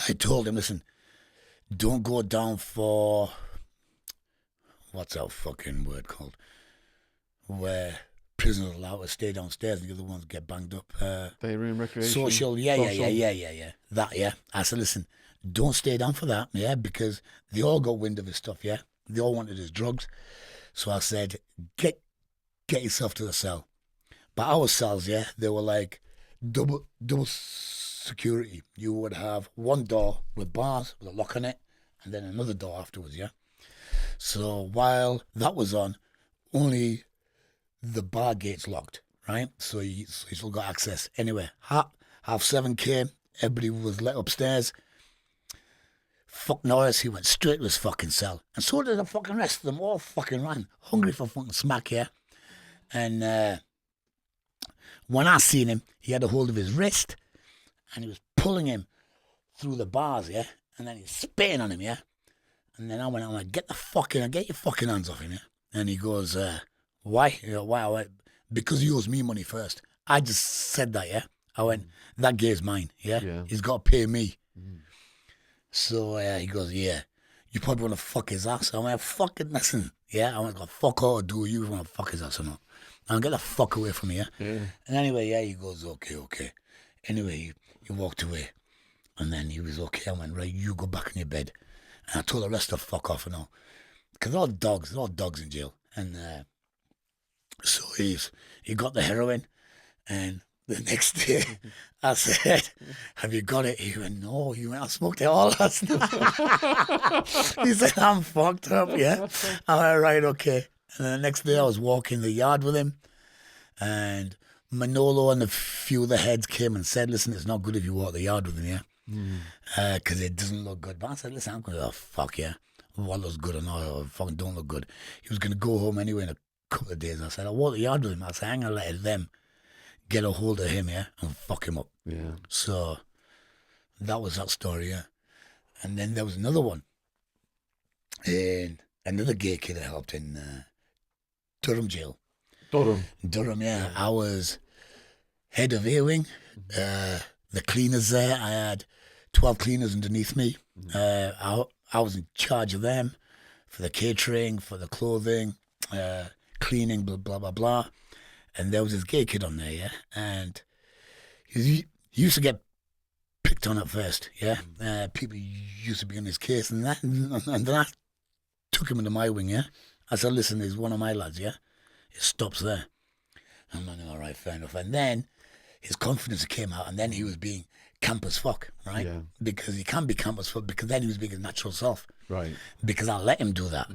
I told him, listen, don't go down for, what's that fucking word called? Where prisoners are allowed to stay downstairs and the other ones get banged up. Day room recreation. Social, yeah. That, yeah. I said, listen, don't stay down for that, yeah, because they all got wind of his stuff, yeah. They all wanted his drugs. So I said, get yourself to the cell. But our cells, yeah, they were like double security. You would have one door with bars with a lock on it, and then another door afterwards, yeah. So while that was on, only the bar gates locked, right? So you still got access. Anyway, 7:30 came, everybody was let upstairs. Fuck Norris, he went straight to his fucking cell. And so did the fucking rest of them, all fucking ran, hungry for fucking smack, yeah. And when I seen him, he had a hold of his wrist, and he was pulling him through the bars, yeah? And then he's spitting on him, yeah? And then I went, get your fucking hands off him, yeah? And he goes, why? You know, why? I went, because he owes me money first. I just said that, yeah? I went, that guy's mine, yeah? He's got to pay me. So he goes, yeah, you probably want to fuck his ass. I went, fucking listen, yeah? I went, fuck all, do you want to fuck his ass or not? I'll get the fuck away from me, yeah? And anyway, yeah, he goes, okay. Anyway, he walked away. And then he was okay. I went, right, you go back in your bed. And I told the rest to fuck off and all. Because they're all dogs in jail. And so he got the heroin. And the next day, I said, have you got it? He went, no. He went, I smoked it all last night. He said, I'm fucked up, yeah? I went, right, okay. And then the next day I was walking the yard with him, and Manolo and a few of the heads came and said, listen, it's not good if you walk the yard with him, yeah? Because it doesn't look good. But I said, listen, I'm going to, oh, fuck, yeah. What looks good or not, or fucking don't look good. He was going to go home anyway in a couple of days. I said, I'll walk the yard with him. I said, I'm going to let them get a hold of him, yeah, and fuck him up. Yeah. So that was that story, yeah. And then there was another one. And another gay kid I helped in Durham Jail. Durham, yeah. I was head of A-Wing. The cleaners there, I had 12 cleaners underneath me. I was in charge of them for the catering, for the clothing, cleaning, blah, blah, blah. And there was this gay kid on there, yeah? And he used to get picked on at first, yeah? People used to be on his case and that. And then I took him into my wing, yeah? I said, listen, he's one of my lads, yeah? It stops there. I'm like, all right, fair enough. And then his confidence came out, and then he was being camp as fuck, right? Yeah. Because he can be camp as fuck, because then he was being his natural self. Right. Because I let him do that.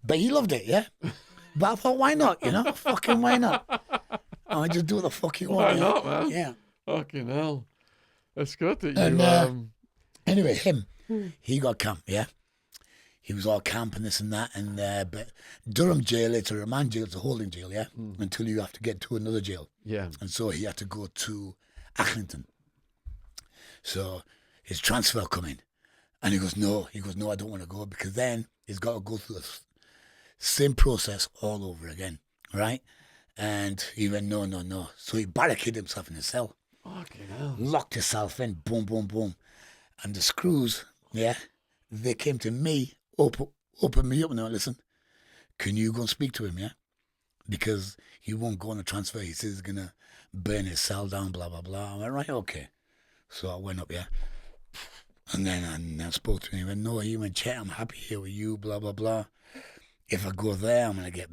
But he loved it, yeah? But I thought, why not, you know? Fucking why not? I just do what the fuck you want. Why not, man? Yeah. Fucking hell. That's good that you... Anyway, him, he got camp, yeah? He was all camp and this and that. And but Durham Jail, it's a remand jail, it's a holding jail, yeah? Until you have to get to another jail. Yeah. And so he had to go to Accrington. So his transfer come in. And he goes, no, I don't want to go, because then He's got to go through the same process all over again, right? And he went, no, no, no. So he barricaded himself in a cell, Fucking hell. locked himself in, boom, boom, boom. And the screws, yeah, they came to me, open me up now, listen, can you go and speak to him, yeah? Because he won't go on a transfer. He says he's going to burn his cell down, blah, blah, blah. I went, right, okay. So I went up, yeah. And then I spoke to him. He went, no, he went, Chet, I'm happy here with you, blah, blah, blah. If I go there, I'm going to get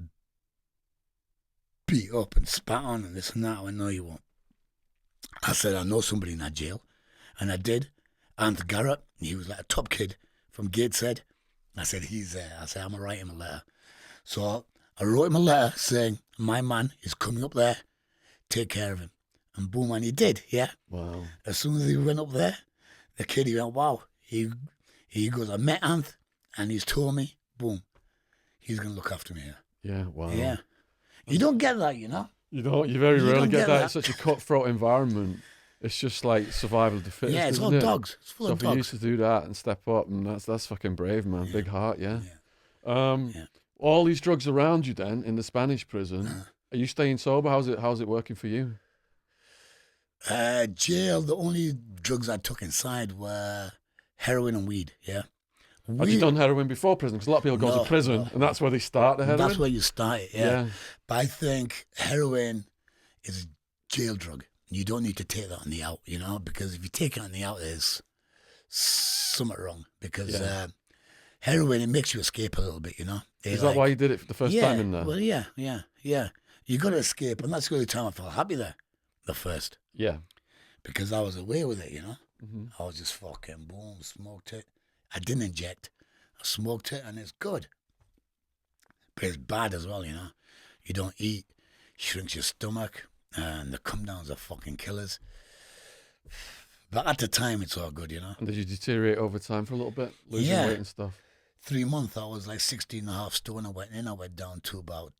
beat up and spat on and this and that. I went, no, you won't. I said, I know somebody in that jail. And I did. Ant Garrett, he was like a top kid from Gateshead. I said, he's there. I said, I'm going to write him a letter. So I wrote him a letter saying, my man is coming up there. Take care of him. And boom, and he did, yeah. Wow. As soon as he went up there, the kid, he went, wow. He goes, I met Ant, and he's told me, boom, he's going to look after me here. Yeah, wow. Yeah. You don't get that, you know? You very You rarely don't get get that. that. It's such a cutthroat environment. It's just like survival of the fittest. Yeah, it's isn't all it? dogs. It's full So of for you dogs. to do that and step up, and that's fucking brave, man. Yeah. Big heart, yeah. Yeah. All these drugs around you then in the Spanish prison. Are you staying sober? How's it working for you? Jail, the only drugs I took inside were heroin and weed, yeah. Had you done heroin before prison? Because a lot of people go No, to prison and that's where they start the heroin. That's where you start it, yeah. Yeah. But I think heroin is a jail drug. You don't need to take that on the out, you know, because if you take it on the out, there's something wrong. Because heroin, it makes you escape a little bit, you know. Is that why you did it for the first time in there? Well, yeah. You got to escape, and that's the only time I felt happy there, the first. Yeah. Because I was away with it, you know. Mm-hmm. I was just fucking boom, smoked it. I didn't inject. I smoked it, and it's good. But it's bad as well, you know. You don't eat, shrinks your stomach, and the come downs are fucking killers. But at the time, it's all good, you know. And did you deteriorate over time for a little bit? Losing weight and stuff? 3 months, I was like 16.5 stone. I went down to about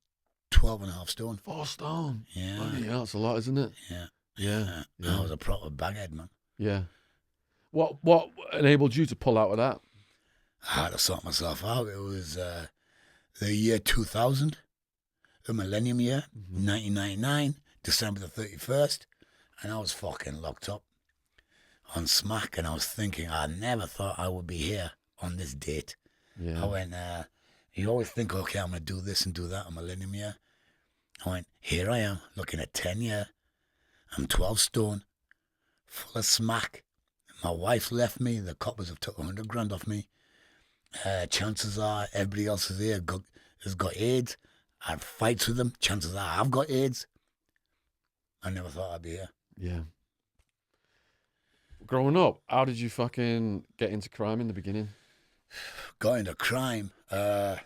12.5 stone. 4 stone? Yeah. Bloody hell, that's a lot, isn't it? Yeah. Yeah. I was a proper baghead, man. Yeah. What enabled you to pull out of that? I had to sort myself out. It was the year 2000, the millennium year, 1999, December the 31st, and I was fucking locked up on smack, and I was thinking, I never thought I would be here on this date. Yeah. I went, you always think, okay, I'm going to do this and do that on millennium year. I went, here I am, looking at 10 year. I'm 12 stone, full of smack. My wife left me. The coppers have took 100 grand off me. Chances are everybody else is here has got AIDS. I had fights with them. Chances are I've got AIDS. I never thought I'd be here. Yeah. Growing up, how did you fucking get into crime in the beginning? Got into crime. Right.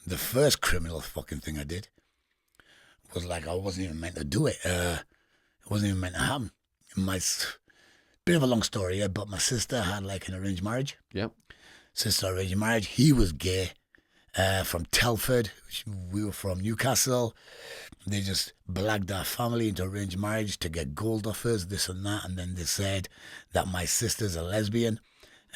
The first criminal fucking thing I did was like I wasn't even meant to do it. It wasn't even meant to happen. Bit of a long story, yeah, but my sister had like an arranged marriage. Yep. Sister arranged marriage. He was gay, from Telford. We were from Newcastle. They just blagged our family into arranged marriage to get gold offers, this and that. And then they said that my sister's a lesbian.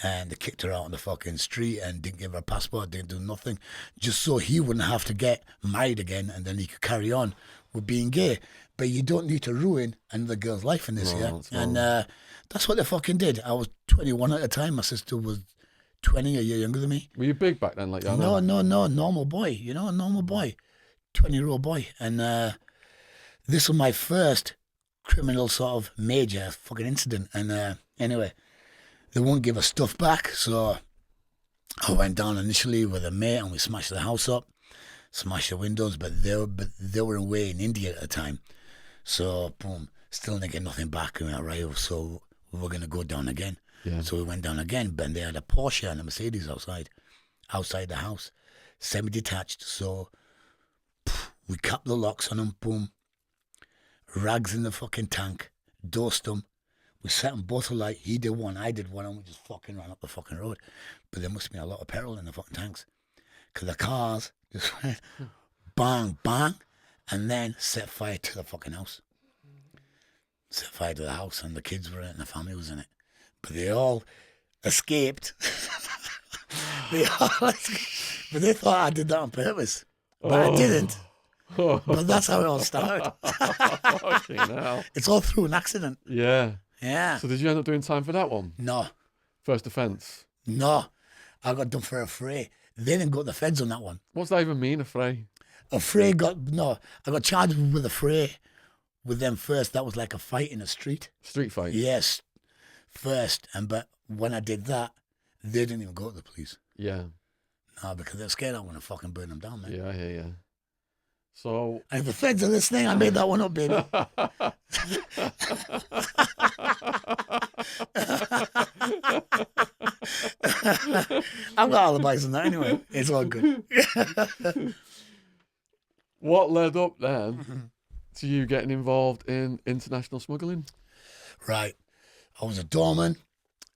And they kicked her out on the fucking street and didn't give her a passport, didn't do nothing, just so he wouldn't have to get married again and then he could carry on with being gay. But you don't need to ruin another girl's life in this, yeah? And that's what they fucking did. I was 21 at the time. My sister was 20, a year younger than me. Were you big back then? Like that? No, normal boy, you know, a normal boy, 20-year-old boy. And this was my first criminal sort of major fucking incident. And anyway, they won't give us stuff back, so I went down initially with a mate and we smashed the house up, smashed the windows, but they were away in India at the time. So, boom, still didn't get nothing back. And we were right, so we were going to go down again. Yeah. So we went down again, but they had a Porsche and a Mercedes outside the house, semi-detached. So we capped the locks on them, boom, rags in the fucking tank, dosed them. We set them both alight. He did one, I did one, and we just fucking ran up the fucking road. But there must have been a lot of peril in the fucking tanks. Because the cars just went bang, bang, and then set fire to the fucking house. Set fire to the house, and the kids were in it, and the family was in it. But they all escaped. But they thought I did that on purpose. But I didn't. But that's how it all started. Fucking hell. It's all through an accident. Yeah. Yeah. So did you end up doing time for that one? No. First offence? No. I got done for a fray. They didn't go to the feds on that one. What's that even mean, a fray? A fray I got charged with a fray with them first. That was like a fight in the street. Street fight? Yes. First. But when I did that, they didn't even go to the police. Yeah. No, because they're scared I want to fucking burn them down, man. Yeah, I hear you. So... And if the feds are listening, I made that one up, baby. I've got alibis on that anyway. It's all good. What led up then to you getting involved in international smuggling? Right. I was a doorman.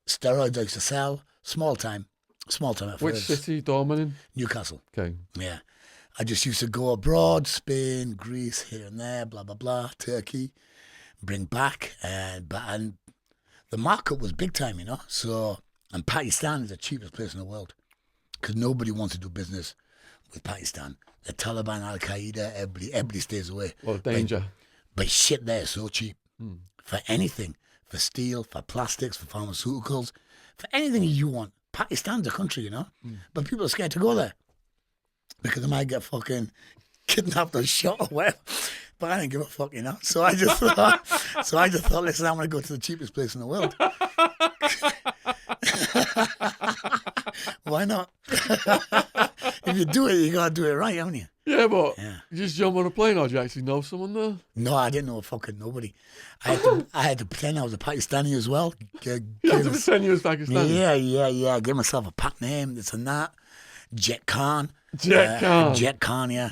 Steroids I used to sell. Small time at Which first. city, doorman in? Newcastle. Okay. Yeah. I just used to go abroad, Spain, Greece, here and there, blah, blah, blah, Turkey, bring back. And the markup was big time, you know. So, and Pakistan is the cheapest place in the world because nobody wants to do business with Pakistan. The Taliban, Al-Qaeda, everybody stays away. A lot of danger. But shit there is so cheap for anything, for steel, for plastics, for pharmaceuticals, for anything you want. Pakistan's a country, you know. But people are scared to go there because they might get fucking kidnapped or shot or whatever. But I didn't give a fuck, you know. So I just thought, listen, I'm going to go to the cheapest place in the world. Why not? If you do it, you got to do it right, haven't you? Yeah, but you just jump on a plane, or do you actually know someone there? No, I didn't know fucking nobody. I had to pretend I was a Pakistani as well. You had to pretend you was Pakistani? Yeah. Give myself a pack name, this and that. Jet Khan. Jet Khan, yeah.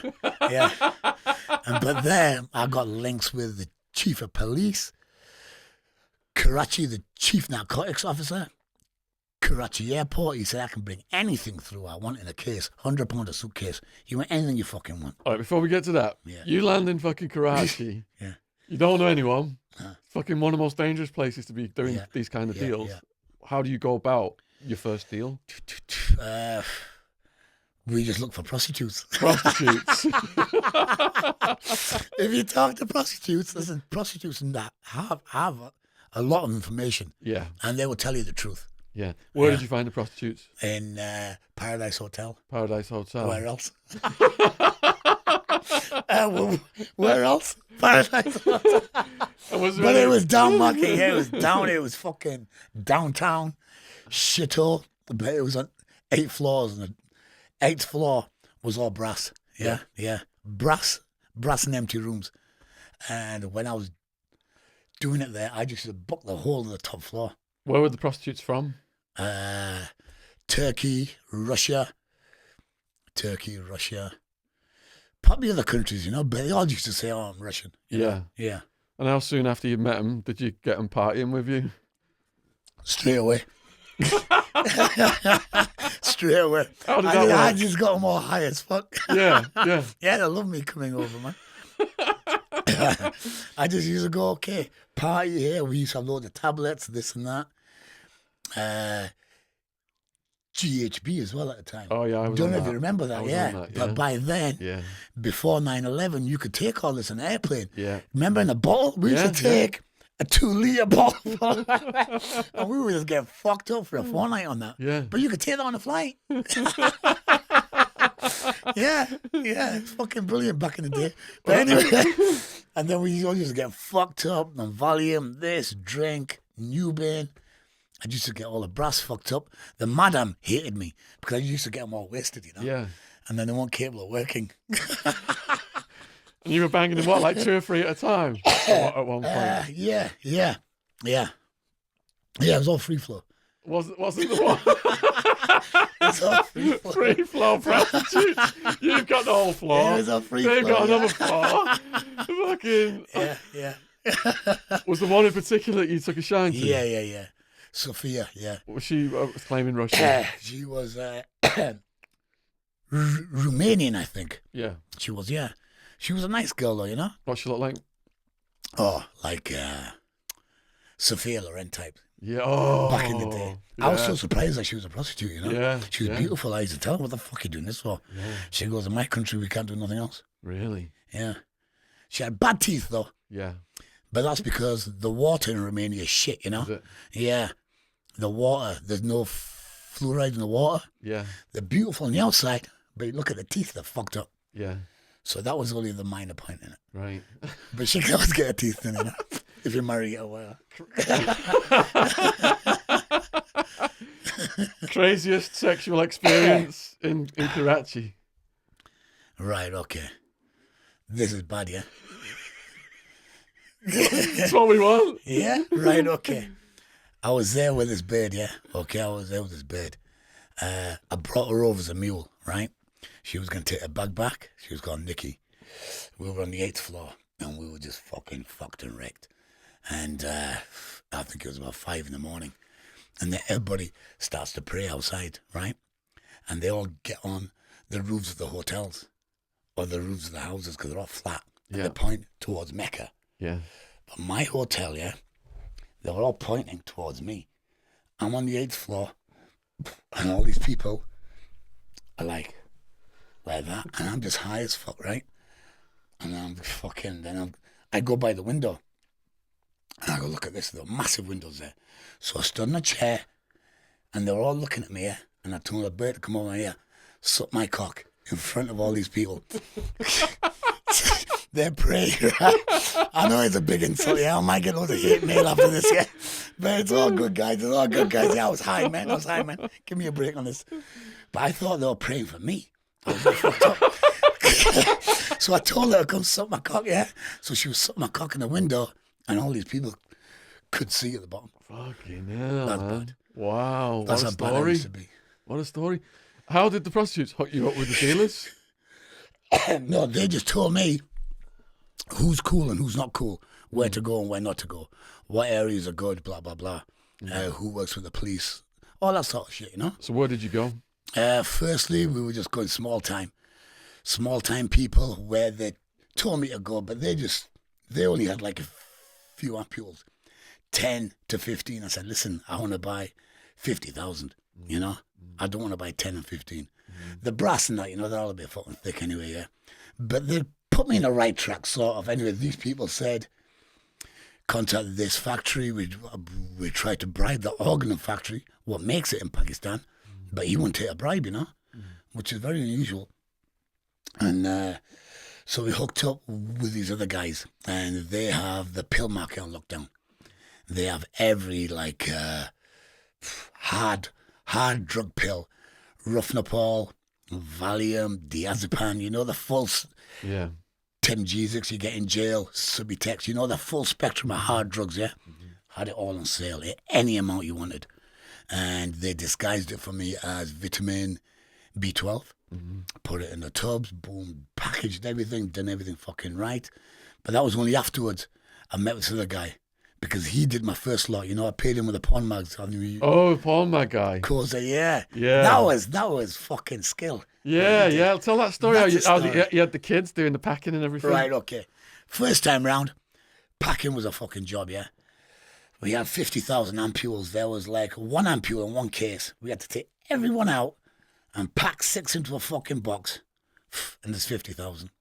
But then I got links with the chief of police, Karachi, the chief narcotics officer, Karachi airport. He said I can bring anything through I want in a case, £100 a suitcase. You want anything you fucking want. All right, before we get to that, you land in fucking Karachi. Yeah. You don't know anyone. Fucking one of the most dangerous places to be doing these kind of deals. Yeah. How do you go about your first deal? We just look for prostitutes. Prostitutes. If you talk to prostitutes, listen, prostitutes have a lot of information. Yeah. And they will tell you the truth. Yeah. Where did you find the prostitutes? In Paradise Hotel. Paradise Hotel. Where else? Where else? Paradise Hotel. But it was down market. Yeah, it was down. It was fucking downtown shithole. But it was on 8 floors, and the 8th floor was all brass. Yeah. Brass and empty rooms. And when I was doing it there, I just booked the whole of the top floor. Where were the prostitutes from? Turkey, Russia. Probably other countries, you know, but they all used to say, oh, I'm Russian. Yeah. Yeah. And how soon after you met them did you get them partying with you? Straight away. Straight away. How did that work? I just got them all high as fuck. Yeah. Yeah, they love me coming over, man. I just used to go, okay, party here. We used to have loads of tablets, this and that. GHB as well at the time. Oh, yeah, I was Don't on know if that. you remember that, But by then, before 9/11, you could take all this on an airplane. Yeah. Remember in the bottle? We used to take a 2-litre bottle. And we were just getting fucked up for a fortnight on that. Yeah. But you could take that on a flight. Yeah, it's fucking brilliant back in the day. But anyway, and then we all used to get fucked up on Valium, this, drink, Newbane. I used to get all the brass fucked up. The madam hated me because I used to get them all wasted, you know. Yeah. And then they weren't capable of working. And you were banging them, what, like 2 or 3 at a time at one point? Yeah. Yeah, it was all free flow. Wasn't the one? It's all free flow. Free flow prostitutes. You've got the whole floor. Yeah, it was all free They've flow. got another floor. Fucking. Yeah. Was the one in particular that you took a shine to? Yeah. Sofia, yeah. Was she claiming Russian? She was Romanian, I think. Yeah. She was, yeah. She was a nice girl, though, you know? What she look like? Oh, like Sophia Loren type. Yeah. Oh, back in the day. I was yeah. so surprised that she was a prostitute, you know? Yeah, She was yeah. beautiful. I used to tell her, what the fuck are you doing this for? Yeah. She goes, in my country, we can't do nothing else. Really? Yeah. She had bad teeth, though. Yeah. But that's because the water in Romania is shit, you know? Is it? Yeah. The water, there's no fluoride in the water. Yeah. They're beautiful on the outside, but you look at the teeth, they're fucked up. Yeah. So that was only the minor point in it. Right. But she can always get her teeth in, you know? If you marry her, well. Craziest sexual experience in Karachi. Right, okay. This is bad, yeah? That's what we want. Yeah, right, okay. I was there with this bird, yeah? Okay, I was there with this bird. I brought her over as a mule, right? She was going to take her bag back. She was called Nikki. We were on the 8th floor, and we were just fucking fucked and wrecked. And I think it was about 5 in the morning. And then everybody starts to pray outside, right? And they all get on the roofs of the hotels or the roofs of the houses because they're all flat. Yeah. And they point towards Mecca. Yeah. But my hotel, yeah, they were all pointing towards me. I'm on the 8th floor, and all these people are like that, and I'm just high as fuck, right? And I'm fucking, I go by the window, and I go, look at this, there are massive windows there. So I stood in a chair, and they were all looking at me, yeah, and I told the bird to come over here, suck my cock in front of all these people. They're praying, right? I know it's a big insult, yeah. I might get loads of hate mail after this, yeah. But it's all good, guys. It's all good, guys. Yeah, I was high, man. Give me a break on this. But I thought they were praying for me. I was all fucked up. So I told her to come suck my cock, yeah. So she was sucking my cock in the window, and all these people could see at the bottom. Fucking hell, That's man. bad. Wow. That's what a how bad I story. used to be. What a story. How did the prostitutes hook you up with the dealers? No, they just told me who's cool and who's not cool, where to go and where not to go, what areas are good, blah, blah, blah, who works with the police, all that sort of shit, you know? So where did you go? Firstly, we were just going small time people where they told me to go, but they only had like a few ampules, 10 to 15. I said, listen, I want to buy 50,000, you know? I don't want to buy 10 and 15. The brass and that, you know, they're all a bit fucking thick anyway, yeah? But they put me in the right track, sort of. Anyway, these people said, contact this factory. We tried to bribe the organ factory, what makes it in Pakistan, but he wouldn't take a bribe, you know, which is very unusual. And so we hooked up with these other guys, and they have the pill market on lockdown. They have every, like, hard drug pill, Rufnapol, Valium, Diazepam, you know, the full... Yeah. Temgesics you get in jail, Subutex, you know, the full spectrum of hard drugs, yeah? Had it all on sale, any amount you wanted. And they disguised it for me as vitamin B12. Put it in the tubs, boom, packaged everything, done everything fucking right. But that was only afterwards I met with this other guy. Because he did my first lot, you know, I paid him with a pawn mags. Oh, pawn mag guy. Yeah. Yeah. That was fucking skill. Yeah. Tell that story. That's How a story. you had the kids doing the packing and everything. Right, okay. First time round, packing was a fucking job, yeah? We had 50,000 ampules. There was like one ampule in one case. We had to take everyone out and pack 6 into a fucking box. And there's 50,000.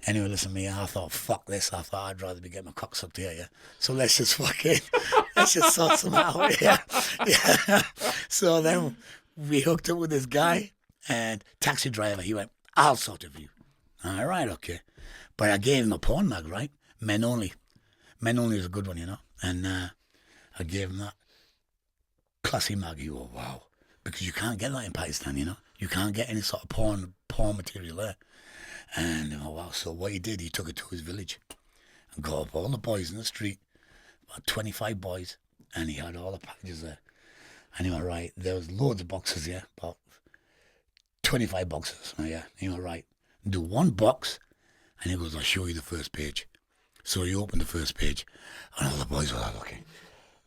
Anyway, listen to me. I thought, fuck this. I thought I'd rather be getting my cock sucked here, yeah? So let's just sort some out, yeah? So then we hooked up with this guy and taxi driver. He went, I'll sort it for you. All right, okay. But I gave him a porn mag, right? Men only. Men only is a good one, you know? And I gave him that classy mag. He went, wow. Because you can't get that in Pakistan, you know? You can't get any sort of porn material there. And oh wow, so what he did, he took it to his village and got up all the boys in the street, about 25 boys, and he had all the packages there. And he went, right, there was loads of boxes, yeah, about 25 boxes, yeah. He went, right, do one box, and he goes, I'll show you the first page. So he opened the first page, and all the boys were looking.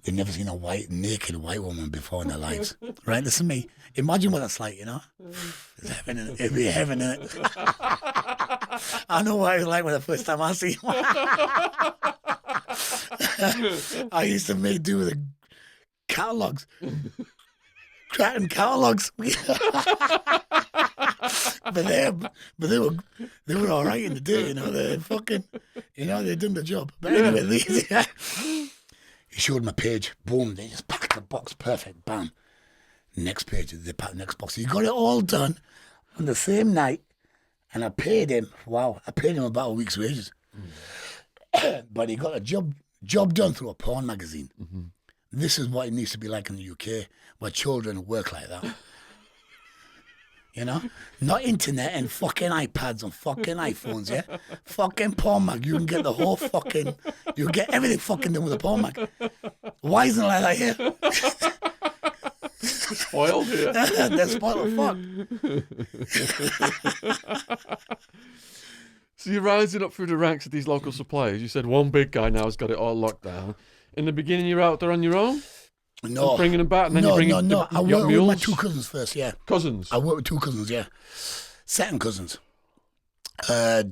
They'd never seen a naked white woman before in their lives. Right, listen to me. Imagine what that's like, you know? There's heaven in it. It'd be heaven in it. I know what it was like when the first time I seen one. I used to make do with a catalogs. Cracking catalogs. but they were all right in the day, you know. They fucking, you know, they done the job. But anyway, these, he showed my page. Boom, they just packed the box. Perfect. Bam. Next page, they packed the next box. He got it all done on the same night, and I paid him. Wow, I paid him about a week's wages. But he got a job done through a porn magazine. Mm-hmm. This is what it needs to be like in the UK, where children work like that. You know? Not internet and fucking iPads and fucking iPhones, yeah? Fucking porn mag. You can get the whole fucking... You can get everything fucking done with a porn mag. Why isn't it like that here? Spoiled here. They're spoiled as fuck. So you're rising up through the ranks of these local suppliers. You said one big guy now has got it all locked down. In the beginning, you're out there on your own? No. Bringing them back, and then you bring No. I worked with my two cousins first, yeah. Cousins? I worked with two cousins, yeah. Second cousins.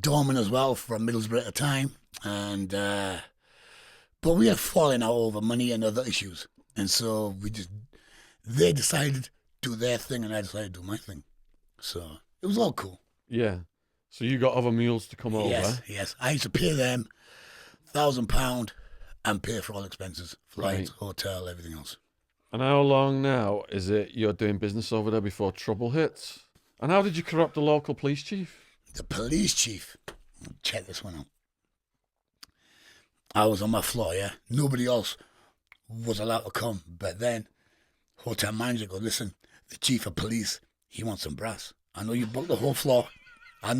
Dorman as well, from Middlesbrough at the time. And but we had fallen out over money and other issues. And so they decided to do their thing, and I decided to do my thing. So it was all cool. Yeah. So you got other mules to come over? Yes. I used to pay them £1,000 and pay for all expenses, flights, hotel, everything else. And how long now is it you're doing business over there before trouble hits? And how did you corrupt the local police chief? The police chief, check this one out. I was on my floor, yeah. Nobody else was allowed to come. But then, hotel manager goes, listen, the chief of police, he wants some brass. I know you booked the whole floor. But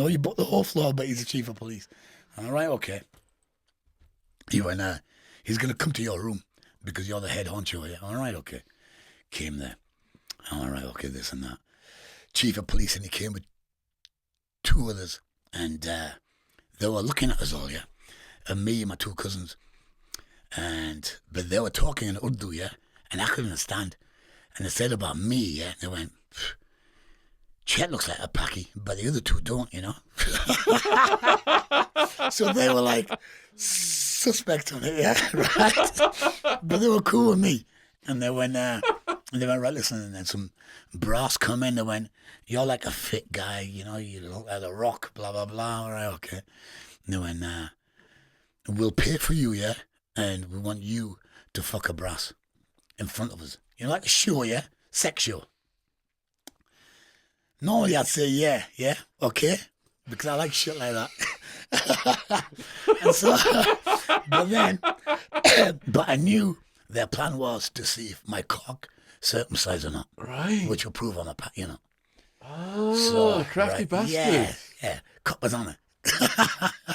he's the chief of police. All right, okay. He went, he's going to come to your room because you're the head honcho. Yeah? All right, okay. Came there. All right, okay, this and that. Chief of police, and he came with two others. And they were looking at us all, yeah. And me and my two cousins. But they were talking in Urdu, yeah. And I couldn't understand. And they said about me, yeah. They went, Chet looks like a packy, but the other two don't, you know. So they were like suspect on it, yeah, right? But they were cool with me. And they went, right, listen, and then some brass come in. They went, you're like a fit guy, you know, you look like a rock, blah, blah, blah. All right, okay. And they went, we'll pay for you, yeah? And we want you to fuck a brass in front of us. You know, like a show, yeah? Sex show. Normally I'd say, yeah, okay, because I like shit like that. And so, but I knew their plan was to see if my cock circumcised or not. Right. Which will prove I'm a you know. Oh, so, crafty bastard. Yeah, copper's on it.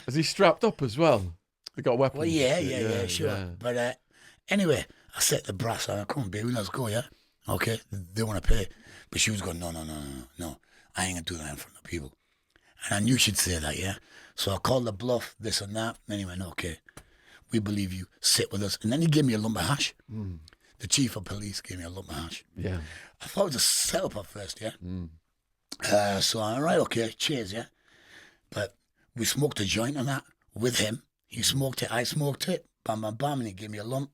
Is he strapped up as well? They got weapons? Well, yeah, sure. Yeah. But anyway, I set the brass on. Come on, baby, let's go, yeah? Okay, they want to pay. But she was going, no, I ain't going to do that in front of people. And I knew she'd say that, yeah? So I called the bluff, this and that. And he went, okay, we believe you, sit with us. And then he gave me a lump of hash. Mm. The chief of police gave me a lump of hash. Yeah. I thought it was a setup at first, yeah? So all right, okay, cheers, yeah? But we smoked a joint on that with him. He smoked it, I smoked it. Bam, bam, bam, and he gave me a lump.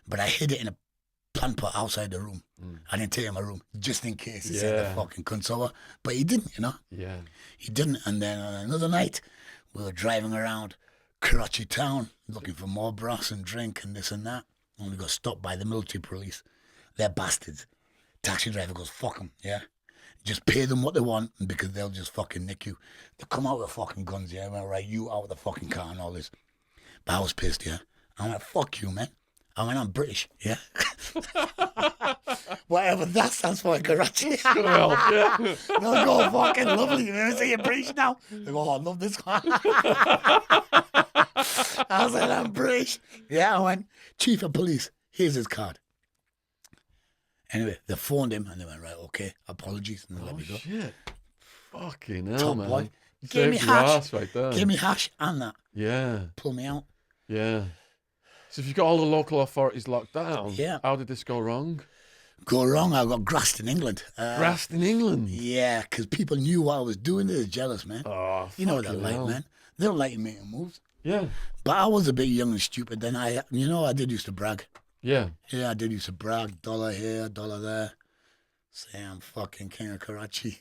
But I hid it in a plant pot outside the room. I didn't take him my room just in case he said the fucking cunts over. But he didn't, you know? Yeah. He didn't. And then on another night, we were driving around Karachi town looking for more brass and drink and this and that. And we got stopped by the military police. They're bastards. Taxi driver goes, fuck them, yeah? Just pay them what they want because they'll just fucking nick you. They come out with fucking guns, yeah? Well, right, you out of the fucking car and all this. But I was pissed, yeah? I went, fuck you, man. I went, I'm British, yeah? Whatever that stands for in Karachi. Well, yeah. They'll go, fucking lovely. You know, say you're British now. They go, oh, I love this one. I was like, I'm British. Yeah, I went, chief of police, here's his card. Anyway, they phoned him and they went, right, okay, apologies. And they let me go. Shit. Fucking hell, Top man. boy. You Give me saved your hash. ass right there. Give me hash and that. Yeah. Pull me out. Yeah. So if you got all the local authorities locked down, yeah. How did this go wrong? Go wrong? I got grassed in England. Grassed in England? Yeah, because people knew what I was doing. They were jealous, man. Oh, you know what they're like, man. They don't like you making moves. Yeah. But I was a bit young and stupid then. I did used to brag. Yeah. Yeah, I did used to brag, dollar here, dollar there. Say I'm fucking King of Karachi.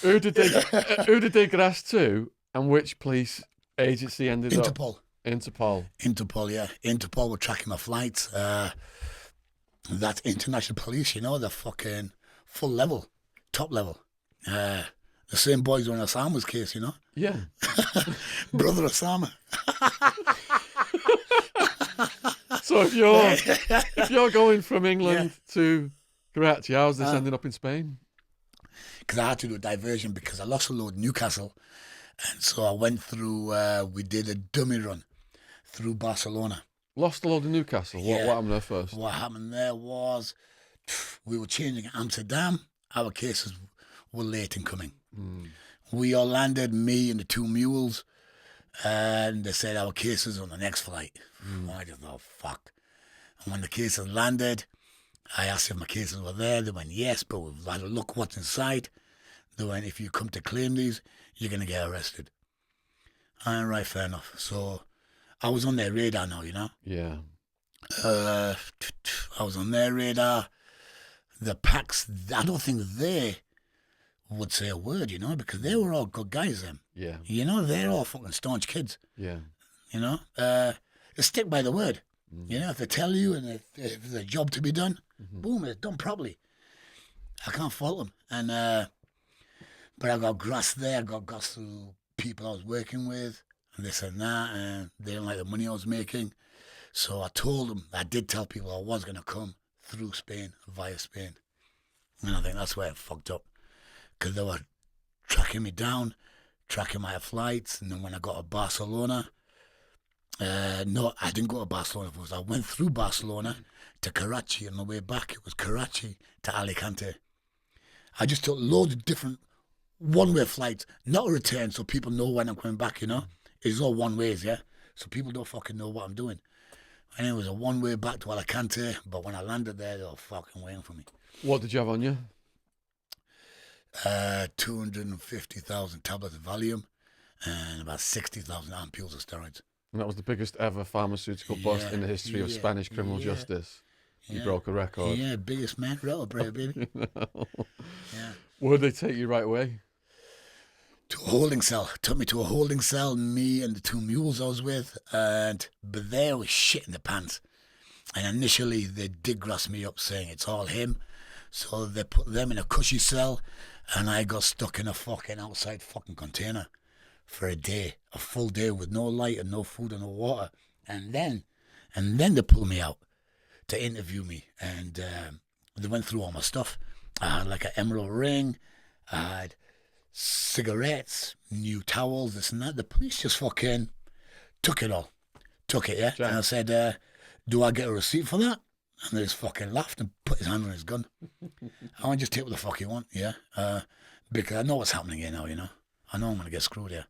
Who did they grass to, and which police agency ended up? Interpol. Interpol. Interpol, yeah. Interpol were tracking my flights. That's international police, you know, they're fucking full level, top level. The same boys on Osama's case, you know. Yeah. Brother Osama. So if you're going from England to Karachi, how's this ending up in Spain? Because I had to do a diversion because I lost a load in Newcastle. And so I went through, we did a dummy run through Barcelona. Lost a load in Newcastle. What happened there first? What happened there was we were changing at Amsterdam. Our cases were late in coming. We all landed, me and the two mules, and they said our cases on the next flight. I just thought, fuck. And when the cases landed, I asked if my cases were there. They went, yes, but we've had a look what's inside. They went, if you come to claim these, you're going to get arrested. All right, fair enough. So I was on their radar now, you know. Yeah. I was on their radar. The packs, I don't think they would say a word, you know, because they were all good guys then. Yeah. You know, they're all fucking staunch kids. Yeah. You know, they stick by the word. You know, if they tell you and if there's a job to be done, boom, it's done properly. I can't fault them. And but I got grass there. I got grass through people I was working with, and this and that, and they didn't like the money I was making. So I told them, I did tell people I was going to come through Spain, via Spain. And I think that's where it fucked up. Because they were tracking me down, tracking my flights. And then when I got to Barcelona, no, I didn't go to Barcelona. I went through Barcelona to Karachi. On the way back, it was Karachi to Alicante. I just took loads of different one-way flights, not a return, so people know when I'm coming back, you know? It's all one-ways, yeah? So people don't fucking know what I'm doing. And it was a one-way back to Alicante, but when I landed there, they were fucking waiting for me. What did you have on you? 250,000 tablets of Valium and about 60,000 ampules of steroids. And that was the biggest ever pharmaceutical bust in the history of Spanish criminal justice. You broke a record. Yeah, biggest man, rattle baby. Yeah. Where did they take you right away? To a holding cell. Took me to a holding cell, me and the two mules I was with, but there was shit in the pants. And initially they did grass me up saying it's all him. So they put them in a cushy cell, and I got stuck in a fucking outside fucking container for a day, a full day with no light and no food and no water. And then they pulled me out to interview me, and they went through all my stuff. I had like an emerald ring, I had cigarettes, new towels, this and that. The police just fucking took it all. Took it, yeah? Jack. And I said, do I get a receipt for that? And they just fucking laughed and put his hand on his gun. I want to just take what the fuck you want, yeah? Because I know what's happening here now, you know? I know I'm going to get screwed here.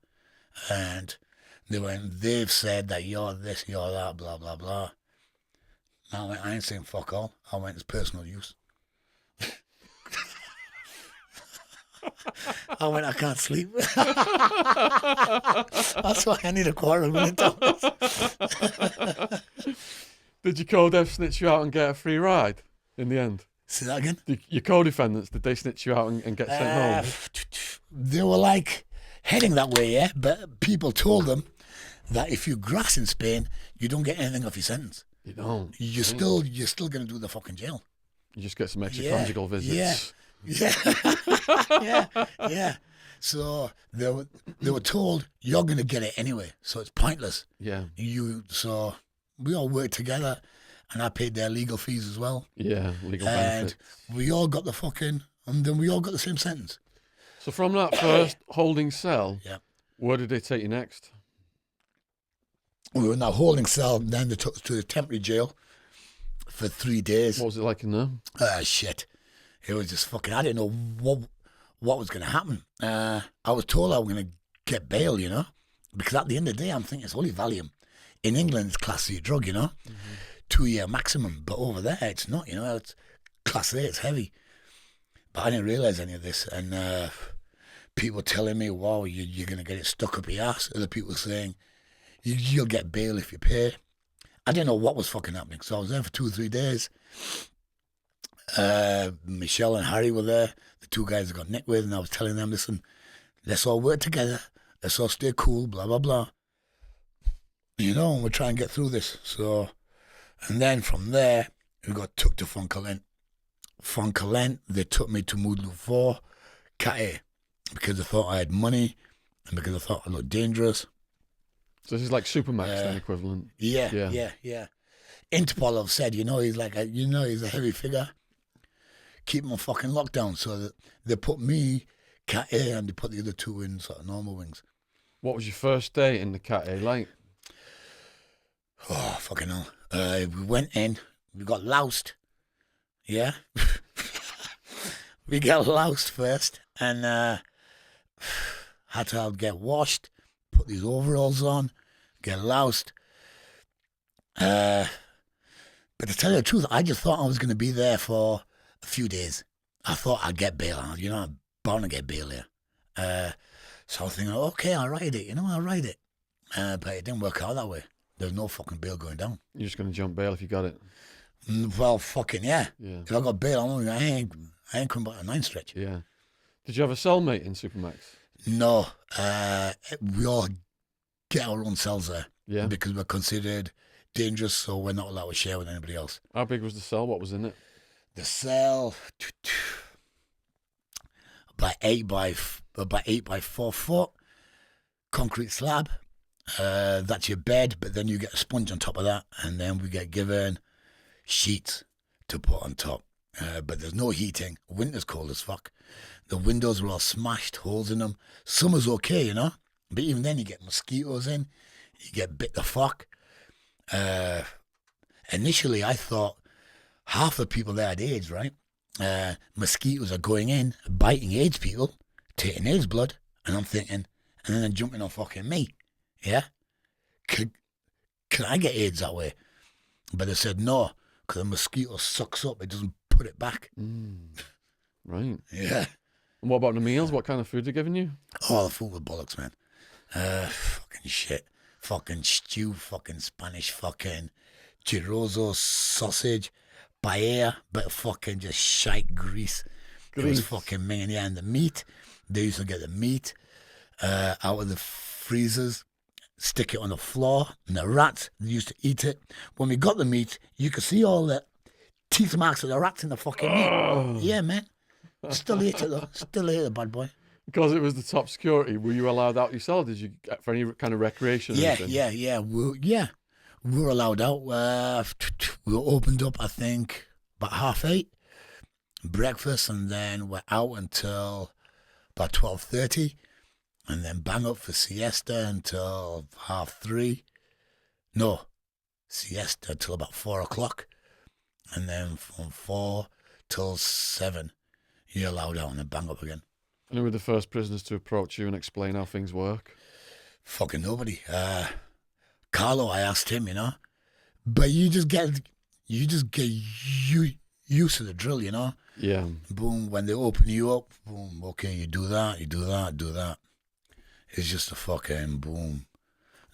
And they've said that you're this, you're that, blah, blah, blah. Now I ain't saying fuck all. I went as personal use. I went, I can't sleep. That's why I need a quarter of a minute. Did your co-dev snitch you out and get a free ride in the end? Say that again? Your co-defendants, did they snitch you out and get sent home? They were like heading that way, yeah? But people told them that if you grass in Spain, you don't get anything off your sentence. You don't. You're still going to do the fucking jail. You just get some extra conjugal visits. Yeah. So they were told you're going to get it anyway, so it's pointless. Yeah. So we all worked together, and I paid their legal fees as well. Yeah, legal benefits. And we all got and then we all got the same sentence. So from that first holding cell, Yeah. where did they take you next? We were in that holding cell, then they took us to the temporary jail for 3 days. What was it like in there? Shit. It was just fucking, I didn't know what was going to happen. I was told I was going to get bail, you know, because at the end of the day, I'm thinking it's only Valium. In England, it's Class C drug, you know, 2-year maximum. But over there, it's not, you know, it's Class A, it's heavy. But I didn't realise any of this. And people telling me, wow, you're going to get it stuck up your ass. Other people saying, you'll get bail if you pay. I didn't know what was fucking happening. So I was there for 2 or 3 days. Michelle and Harry were there, the 2 guys I got nicked with, and I was telling them, listen, let's all work together. Let's all stay cool, blah, blah, blah. You know, and we'll try and get through this. So, and then from there, we got took to Foncolent. Foncolent, they took me to Moodloo 4, Cat because they thought I had money and because I thought I looked dangerous. So this is like Supermax then equivalent. Yeah. Interpol have said, he's like, he's a heavy figure. Keep him on fucking lockdown. So they put me, Cat A, and they put the other 2 in sort of normal wings. What was your first day in the Cat A like? Oh, fucking hell. We went in, we got loused. Yeah. We got loused first and had to get washed, put these overalls on, get loused. But to tell you the truth, I just thought I was going to be there for a few days. I thought I'd get bail. I'm bound to get bail here. So I was thinking, okay, I'll ride it. I'll ride it. But it didn't work out that way. There's no fucking bail going down. You're just going to jump bail if you got it? Well, fucking yeah. Yeah. If I got bail, I ain't coming back a 9 stretch. Yeah. Did you have a cellmate in Supermax? No. We all get our own cells there. Yeah. Because we're considered dangerous, so we're not allowed to share with anybody else. How big was the cell? What was in it? The cell, about 8 by 4 foot, concrete slab. That's your bed, but then you get a sponge on top of that, and then we get given sheets to put on top. But there's no heating. Winter's cold as fuck. The windows were all smashed, holes in them. Summer's okay, but even then you get mosquitoes in. You get bit the fuck. Initially, I thought half the people there had AIDS, right? Mosquitoes are going in, biting AIDS people, taking AIDS blood, and I'm thinking, and then they're jumping on fucking me. Yeah? Can I get AIDS that way? But they said no, because the mosquito sucks up, it doesn't put it back. Right. Yeah. And what about the meals? What kind of food are they giving you? Oh, the food was bollocks, man. Fucking shit. Fucking stew, fucking Spanish, fucking chorizo, sausage, paella, but fucking just shite grease. It was fucking minging, yeah. And the meat, they used to get the meat out of the freezers, stick it on the floor, and the rats, they used to eat it. When we got the meat, you could see all the teeth marks of the rats in the fucking meat. Yeah, man. Still ate it, though. Still ate it, bad boy. Because it was the top security, were you allowed out yourself? Did you get for any kind of recreation? Yeah. We were allowed out. We were opened up, I think, about 8:30, breakfast, and then we're out until about 12:30, and then bang up for siesta until 3:30. No, siesta till about 4 o'clock, and then from 4 till 7, you're allowed out and then bang up again. And who were the first prisoners to approach you and explain how things work? Fucking nobody. Carlo, I asked him, but you just get used to the drill, Yeah. Boom, when they open you up, boom, okay, you do that. It's just a fucking boom.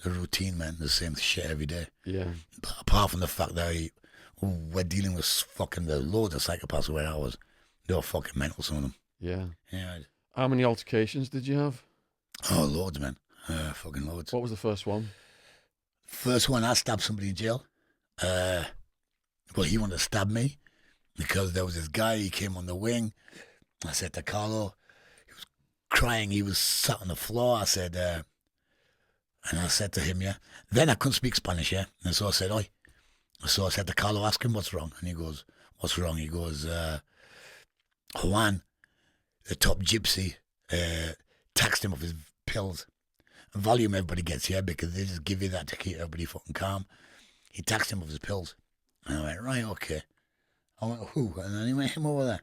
The routine, man, the same shit every day. Yeah. But apart from the fact that we're dealing with fucking the loads of psychopaths where I was, they were fucking mental, some of them. Yeah. Yeah. How many altercations did you have? Oh, loads, man. Fucking loads. What was the first one? First one, I stabbed somebody in jail. Well, he wanted to stab me because there was this guy, he came on the wing. I said to Carlo, he was crying, he was sat on the floor. I said, and I said to him, yeah. Then I couldn't speak Spanish, yeah. And so I said, oi. So I said to Carlo, ask him what's wrong. And he goes, what's wrong? He goes, Juan, the top gypsy, taxed him off his pills. Volume everybody gets here because they just give you that to keep everybody fucking calm. He taxed him off his pills. And I went, right, okay. I went, who? And then he went, him over there.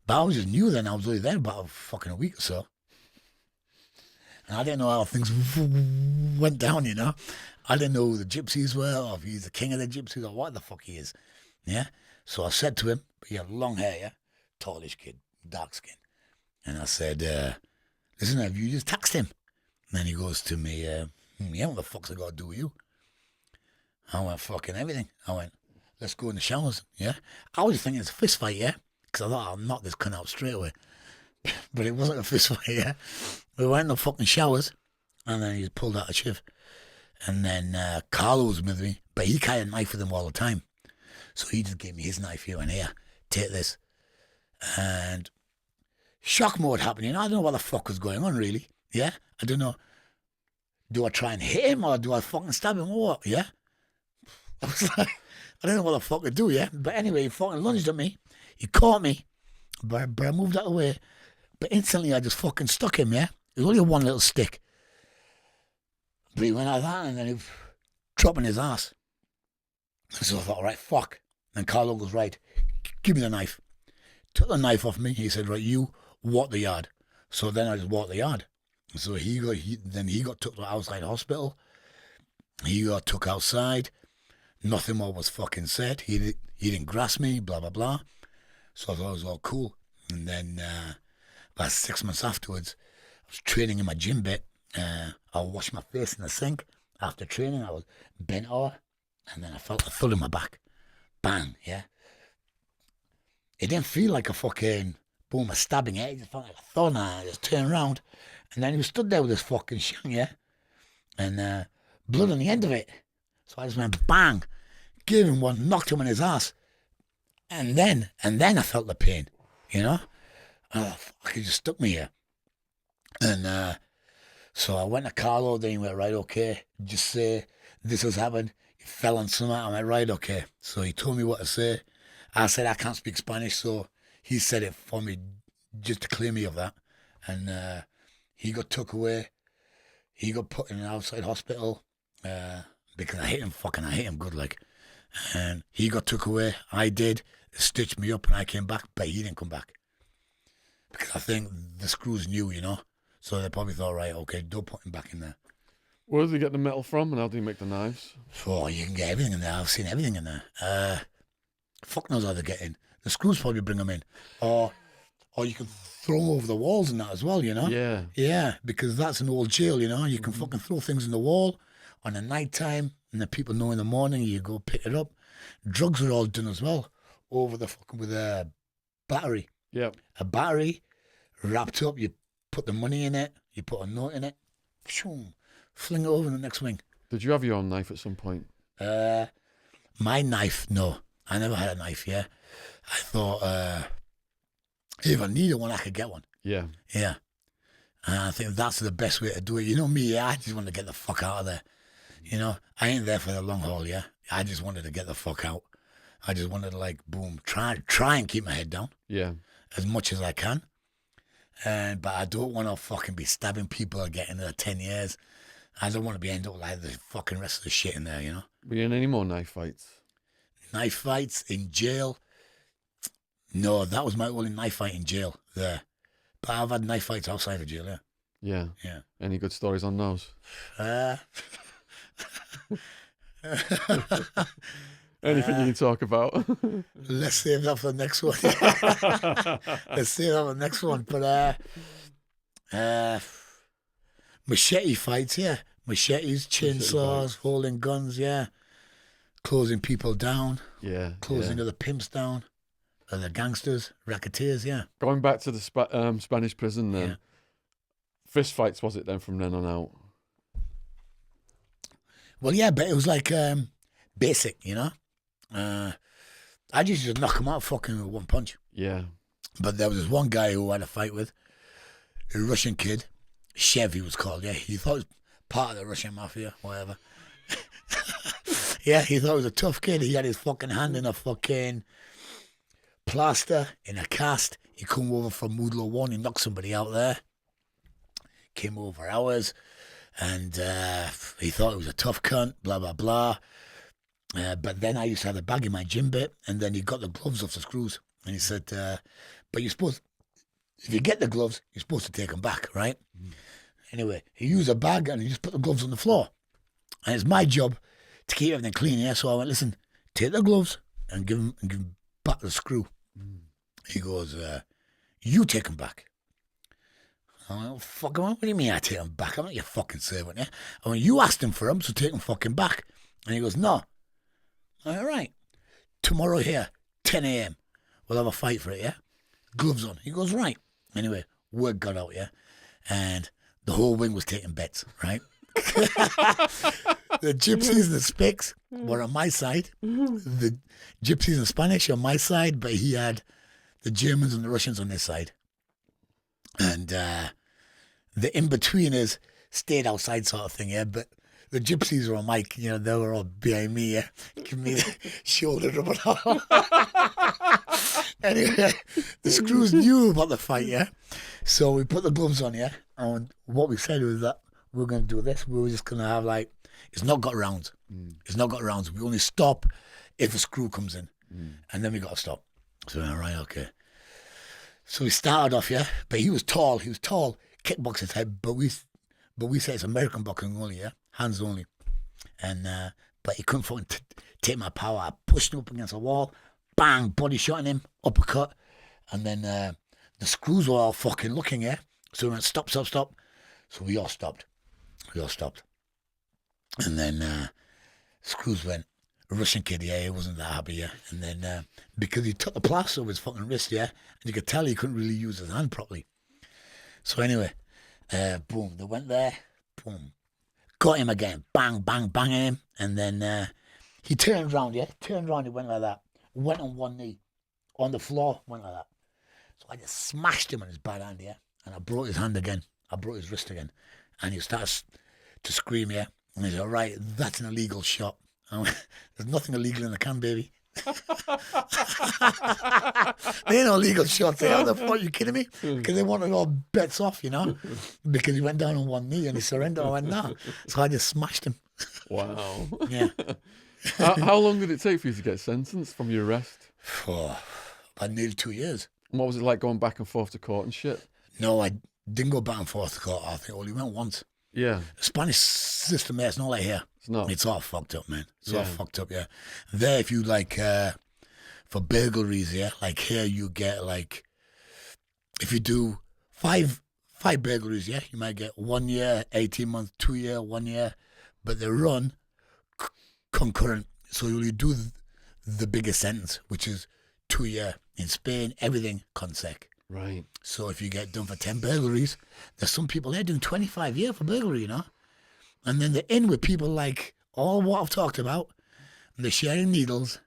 But I was just new then. I was only there about fucking a week or so. And I didn't know how things went down, I didn't know who the gypsies were, or if he's the king of the gypsies, or what the fuck he is. Yeah? So I said to him, he had long hair, yeah? Tallish kid, dark skin. And I said, listen, have you just taxed him? And then he goes to me, yeah, what the fuck's I got to do with you? I went, fucking everything. I went, let's go in the showers, yeah? I was thinking it's a fist fight, yeah? Because I thought I'll knock this cunt out straight away. But it wasn't a fist fight, yeah? We went in the fucking showers, and then he pulled out a shiv. And then Carlo was with me, but he carried a knife with him all the time. So he just gave me his knife here and here. Take this. And shock mode happening. I don't know what the fuck was going on, really. Yeah? I don't know. Do I try and hit him or do I fucking stab him or what? Yeah? I was like, I don't know what the fuck to do, yeah? But anyway, he fucking lunged at me. He caught me. But I moved that away. But instantly I just fucking stuck him, yeah? It was only one little stick. But he went like that and then he was dropping his ass. So I thought, all right, fuck. And Carlo goes, right, give me the knife. Took the knife off me. He said, right, you walk the yard. So then I just walked the yard. So he got took to outside hospital. He got took outside. Nothing more was fucking said. He didn't grasp me, blah, blah, blah. So I thought it was all cool. And then about 6 months afterwards, I was training in my gym bit. I washed my face in the sink. After training, I was bent over. And then I felt a thud in my back. Bang, yeah. It didn't feel like a fucking boom, a stabbing, yeah. It just felt like a thud, and I just turned around. And then he was stood there with his fucking shank, yeah. And blood on the end of it. So I just went bang, gave him one, knocked him in his ass. And then I felt the pain, you know. Oh, fuck, he just stuck me here. And so I went to Carlo, then he went, right, okay, just say this has happened. He fell on something. I went, right, okay. So he told me what to say. I said, I can't speak Spanish, so he said it for me just to clear me of that. And he got took away. He got put in an outside hospital because I hit him good, like. And he got took away. I did. They stitched me up and I came back, but he didn't come back. Because I think the screws knew, you know. So they probably thought, right, okay, don't put him back in there. Where does he get the metal from and how do you make the knives? Oh, you can get everything in there. I've seen everything in there. Fuck knows how they get in. The screws probably bring them in. Or you can throw them over the walls and that as well, you know? Yeah. Yeah, because that's an old jail, you know? You can fucking throw things in the wall on the night time and the people know in the morning you go pick it up. Drugs are all done as well over the fucking with a battery. Yeah. A battery wrapped up, you put the money in it, you put a note in it, fling it over the next wing. Did you have your own knife at some point? My knife, no. I never had a knife, yeah. I thought if I needed one, I could get one. Yeah. Yeah. And I think that's the best way to do it. You know me, I just want to get the fuck out of there. You know, I ain't there for the long haul, yeah. I just wanted to get the fuck out. I just wanted to, like, boom, try and keep my head down. Yeah. As much as I can. But I don't want to fucking be stabbing people or getting another 10 years. I don't want to be end up like the fucking rest of the shit in there, you know. Were you in any more knife fights? Knife fights in jail? No, that was my only knife fight in jail there. But I've had knife fights outside of jail, yeah. Yeah. Yeah. Any good stories on those? Anything you can talk about? Let's save that for the next one. Let's save that for the next one. But machete fights, yeah. Machetes, chainsaws, holding guns, yeah. Closing people down. Yeah. Closing other pimps down. Other gangsters, racketeers, yeah. Going back to the Spanish prison then. Yeah. Fist fights was it then from then on out? Well, yeah, but it was like basic, you know. I just knock him out fucking with one punch. Yeah. But there was this one guy who I had a fight with, a Russian kid, Chev he was called, yeah. He thought he was part of the Russian mafia, whatever. Yeah, he thought he was a tough kid. He had his fucking hand in a fucking plaster, in a cast. He come over from Moodlo 1, he knocked somebody out there. Came over ours, and he thought he was a tough cunt, blah, blah, blah. But then I used to have a bag in my gym bit, and then he got the gloves off the screws. And he said, but you're supposed, if you get the gloves, you're supposed to take them back, right? Mm. Anyway, he used a bag and he just put the gloves on the floor. And it's my job to keep everything clean, yeah? So I went, listen, take the gloves and give him back the screw. Mm. He goes, you take them back. I went, oh, fuck, what do you mean I take them back? I'm not your fucking servant, yeah? I went, you asked him for them, so take them fucking back. And he goes, no, All right. Tomorrow here, 10 a.m. We'll have a fight for it, yeah? Gloves on. He goes, right. Anyway, word got out, yeah? And the whole wing was taking bets, right? The gypsies and the Spics were on my side. The gypsies and Spanish on my side, but he had the Germans and the Russians on his side. And the in-betweeners stayed outside sort of thing, yeah? But the gypsies were on my, they were all behind me, yeah? Giving me the shoulder rub and all. Anyway, the Screws knew about the fight, yeah? So we put the gloves on, yeah? And what we said was that we were going to do this. We were just going to have, like, it's not got rounds. It's not got rounds. We only stop if a screw comes in. And then we got to stop. So, all right, okay. So we started off, yeah? But he was tall. Kickboxing type. But we said it's American boxing only, yeah? Hands only. And, but he couldn't fucking take my power. I pushed him up against the wall. Bang, body shot in him, uppercut. And then the Screws were all fucking looking, yeah? So we went, stop. So we all stopped. And then Screws went, a Russian kid, yeah, he wasn't that happy, yeah? And then, because he took the plaster off his fucking wrist, yeah? And you could tell he couldn't really use his hand properly. So anyway, boom, they went there, boom. Got him again, bang him. And then he turned around, yeah? He went like that. Went on one knee, on the floor, went like that. So I just smashed him on his bad hand, yeah? And I broke his hand again. I broke his wrist again. And he starts to scream, yeah? And he said, all right, that's an illegal shot. I went, there's nothing illegal in the can, baby. There ain't no illegal shots there. How the fuck are you kidding me? Because they wanted all bets off, because he went down on one knee and he surrendered. I went, nah. So I just smashed him. Wow. Yeah. How long did it take for you to get sentenced from your arrest? Oh, about nearly 2 years. And what was it like going back and forth to court and shit? No, I didn't go back and forth to court. I think I only went once. Yeah. The Spanish system there, it's not like here. It's not. It's all fucked up, man. It's all fucked up, yeah. There, if you for burglaries, yeah, like here you get if you do five burglaries, yeah, you might get 1 year, 18 months, 2 year, 1 year, but they run concurrent. So you only do the biggest sentence, which is 2 year. In Spain, everything consec. Right. So if you get done for 10 burglaries, there's some people there doing 25 years for burglary, And then they're in with people like all what I've talked about, and they're sharing needles.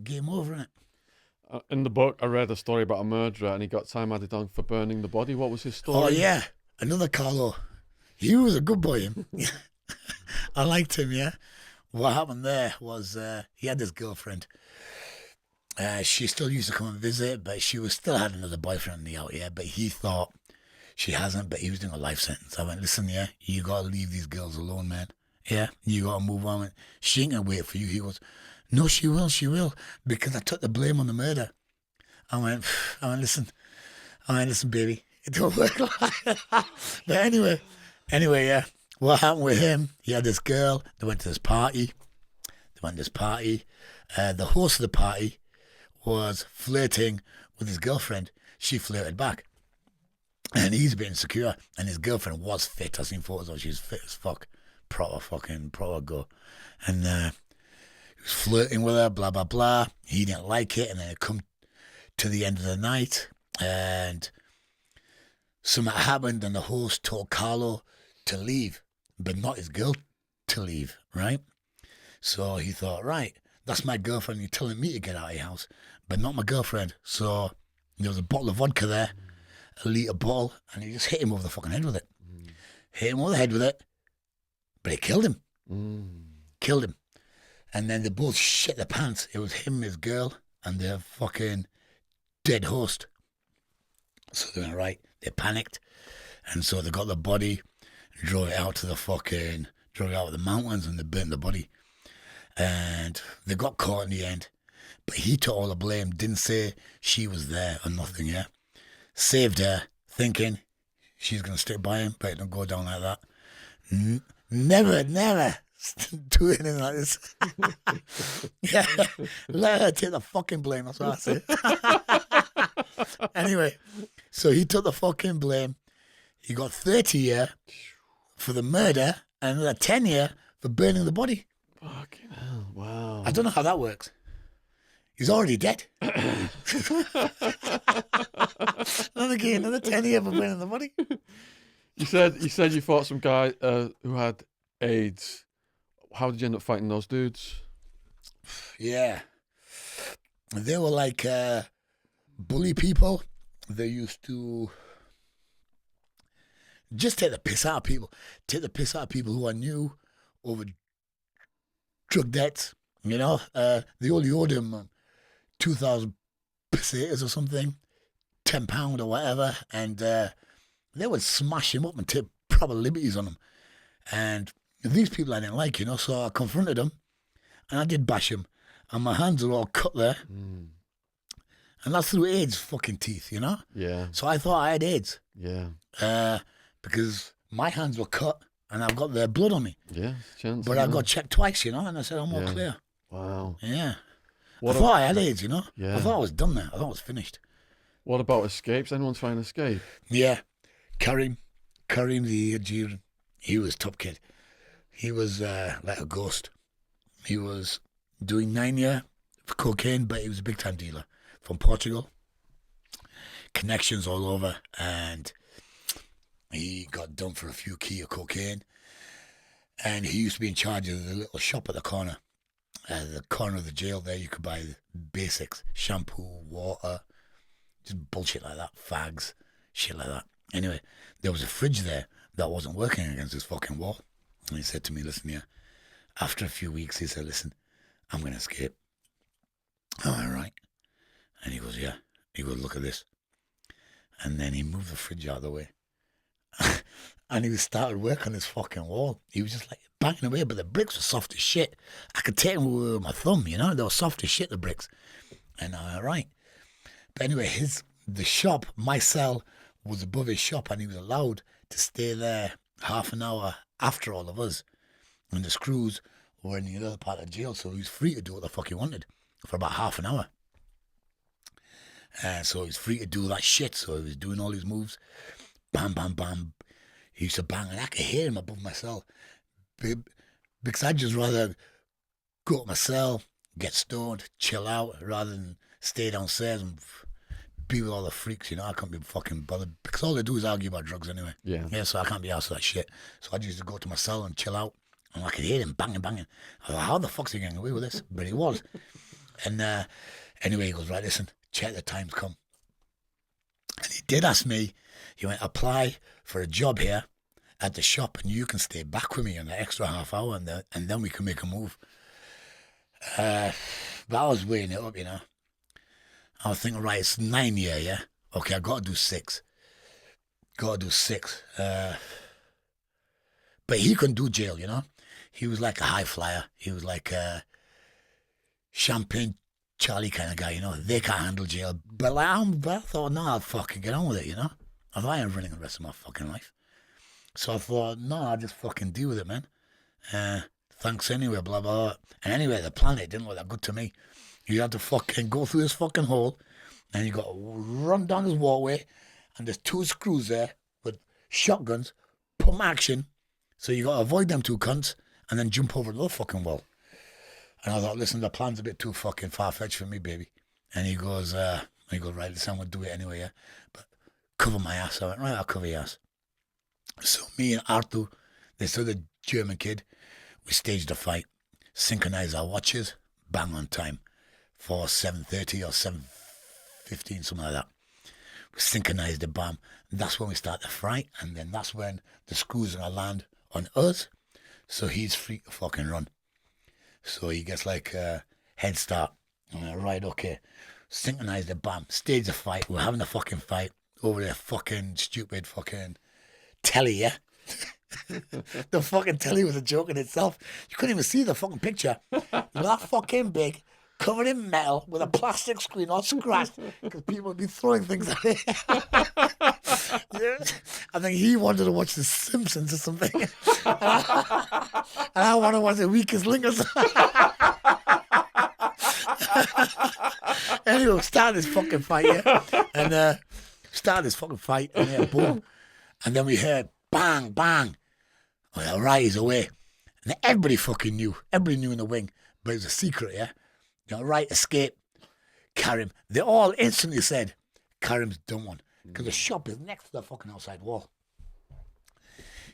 Game over, innit? In the book, I read a story about a murderer and he got time added on for burning the body. What was his story? Oh, yeah. Another Carlo. He was a good boy, him. I liked him, yeah. What happened there was he had this girlfriend. She still used to come and visit, but she was still had another boyfriend on the out, yeah. But he thought she hasn't, but he was doing a life sentence. I went, listen, yeah, you got to leave these girls alone, man. Yeah, you got to move on. I went, she ain't going to wait for you. He goes, no, she will, because I took the blame on the murder. I went, listen, baby, it don't work like that. But anyway, yeah, what happened with him, he had this girl, they went to this party. The host of the party was flirting with his girlfriend. She flirted back. And he's a bit insecure. And his girlfriend was fit. I've seen photos of her. She was fit as fuck. Proper go. And he was flirting with her, blah, blah, blah. He didn't like it. And then it come to the end of the night. And something happened. And the host told Carlo to leave. But not his girl to leave, right? So he thought, right, that's my girlfriend. You're telling me to get out of your house, but not my girlfriend. So there was a bottle of vodka there, a litre bottle, and he just hit him over the fucking head with it. Hit him over the head with it, but it killed him. Killed him. And then they both shit their pants. It was him, his girl, and their fucking dead host. So they went, right, they panicked. And so they got the body, drove it out to drove it out of the mountains, and they burnt the body. And they got caught in the end. But he took all the blame, didn't say she was there or nothing, yeah? Saved her, thinking she's going to stick by him, but it don't go down like that. Never do anything like this. Yeah, let her take the fucking blame, that's what I say. Anyway, so he took the fucking blame. He got 30 years for the murder and another 10 years for burning the body. Fucking hell, wow. I don't know how that works. He's already dead. Another 10 years for winning the money. You said you fought some guy who had AIDS. How did you end up fighting those dudes? Yeah. They were like bully people. They used to just take the piss out of people. Take the piss out of people who I knew over drug debts. You know, they only owed him 2,000 pesetas or something, £10 or whatever, and they would smash him up and take proper liberties on him. And these people I didn't like, you know, so I confronted them, and I did bash him, and my hands are all cut there. And that's through AIDS fucking teeth, you know? Yeah. So I thought I had AIDS. Yeah. Because my hands were cut and I've got the blood on me. Yeah. Chance, But I got checked twice, you know, and I said, I'm all clear. Wow. Yeah. I thought I had AIDS, you know? Yeah. I thought I was done there. I thought I was finished. What about escapes? Anyone trying to escape? Yeah. Karim the Algerian, he was top kid. He was like a ghost. He was doing 9 years for cocaine, but he was a big time dealer from Portugal. Connections all over, and he got done for a few key of cocaine. And he used to be in charge of the little shop at the corner of the jail there. You could buy basics, shampoo, water, just bullshit like that, fags, shit like that. Anyway, there was a fridge there that wasn't working against this fucking wall. And he said to me, listen here, after a few weeks, he said, listen, I'm going to escape. Oh, all right. And he goes, yeah. He goes, look at this. And then he moved the fridge out of the way. And he started work on this fucking wall. He was just like banging away, but the bricks were soft as shit. I could take them with my thumb, you know? They were soft as shit, the bricks. And all right. But anyway, the shop, my cell was above his shop, and he was allowed to stay there half an hour after all of us. And the screws were in the other part of the jail, so he was free to do what the fuck he wanted for about half an hour. So he was free to do that shit. So he was doing all his moves. Bam, bam, bam. He used to bang, and I could hear him above my cell. Because I'd just rather go to my cell, get stoned, chill out, rather than stay downstairs and be with all the freaks, you know. I can't be fucking bothered. Because all they do is argue about drugs anyway. Yeah, so I can't be asked for that shit. So I just used to go to my cell and chill out. And I could hear him banging, banging. I thought, how the fuck's he getting away with this? But he was. And anyway, he goes, right, listen, check the time's come. And he did ask me, he went, apply for a job here at the shop, and you can stay back with me an extra half hour, and then we can make a move. But I was weighing it up, you know. I was thinking, right, it's 9 years, yeah? Okay, I got to do 6. But he couldn't do jail, you know. He was like a high flyer. He was like a champagne Charlie kind of guy, you know. They can't handle jail. But I thought, no, I'll fucking get on with it, you know. I thought I ain't running the rest of my fucking life. So I thought, no, I'll just fucking deal with it, man. Thanks anyway, blah, blah, blah. And anyway, the planet didn't look that good to me. You had to fucking go through this fucking hole, and you got to run down this walkway, and there's 2 screws there with shotguns, pump action. So you got to avoid them 2 cunts, and then jump over the other fucking wall. And I thought, listen, the plan's a bit too fucking far-fetched for me, baby. And he goes, right, listen, I'm going to do it anyway, yeah? But cover my ass. I went, right, I'll cover your ass. So me and Arthur, this other German kid, we staged a fight, synchronized our watches, bang on time, for 7:30 or 7:15, something like that. We synchronized the bam. That's when we start the fight, and then that's when the screws are going to land on us, so he's free to fucking run. So he gets like a head start. Right, okay. Synchronize the bam. Stage the fight. We're having a fucking fight over the fucking stupid fucking telly, yeah? The fucking telly was a joke in itself. You couldn't even see the fucking picture. That fucking big, covered in metal, with a plastic screen all scratched, because people would be throwing things at it. I think he wanted to watch The Simpsons or something. And I want to watch The Weakest Link or something. Anyway, start this fucking fight, yeah? And yeah, boom. And then we heard bang, bang. Oh, all right, he's away. And And everybody fucking knew. Everybody knew in the wing. But it was a secret, yeah? You know, right, escape. Karim. They all instantly said, Karim's done one. Because the shop is next to the fucking outside wall.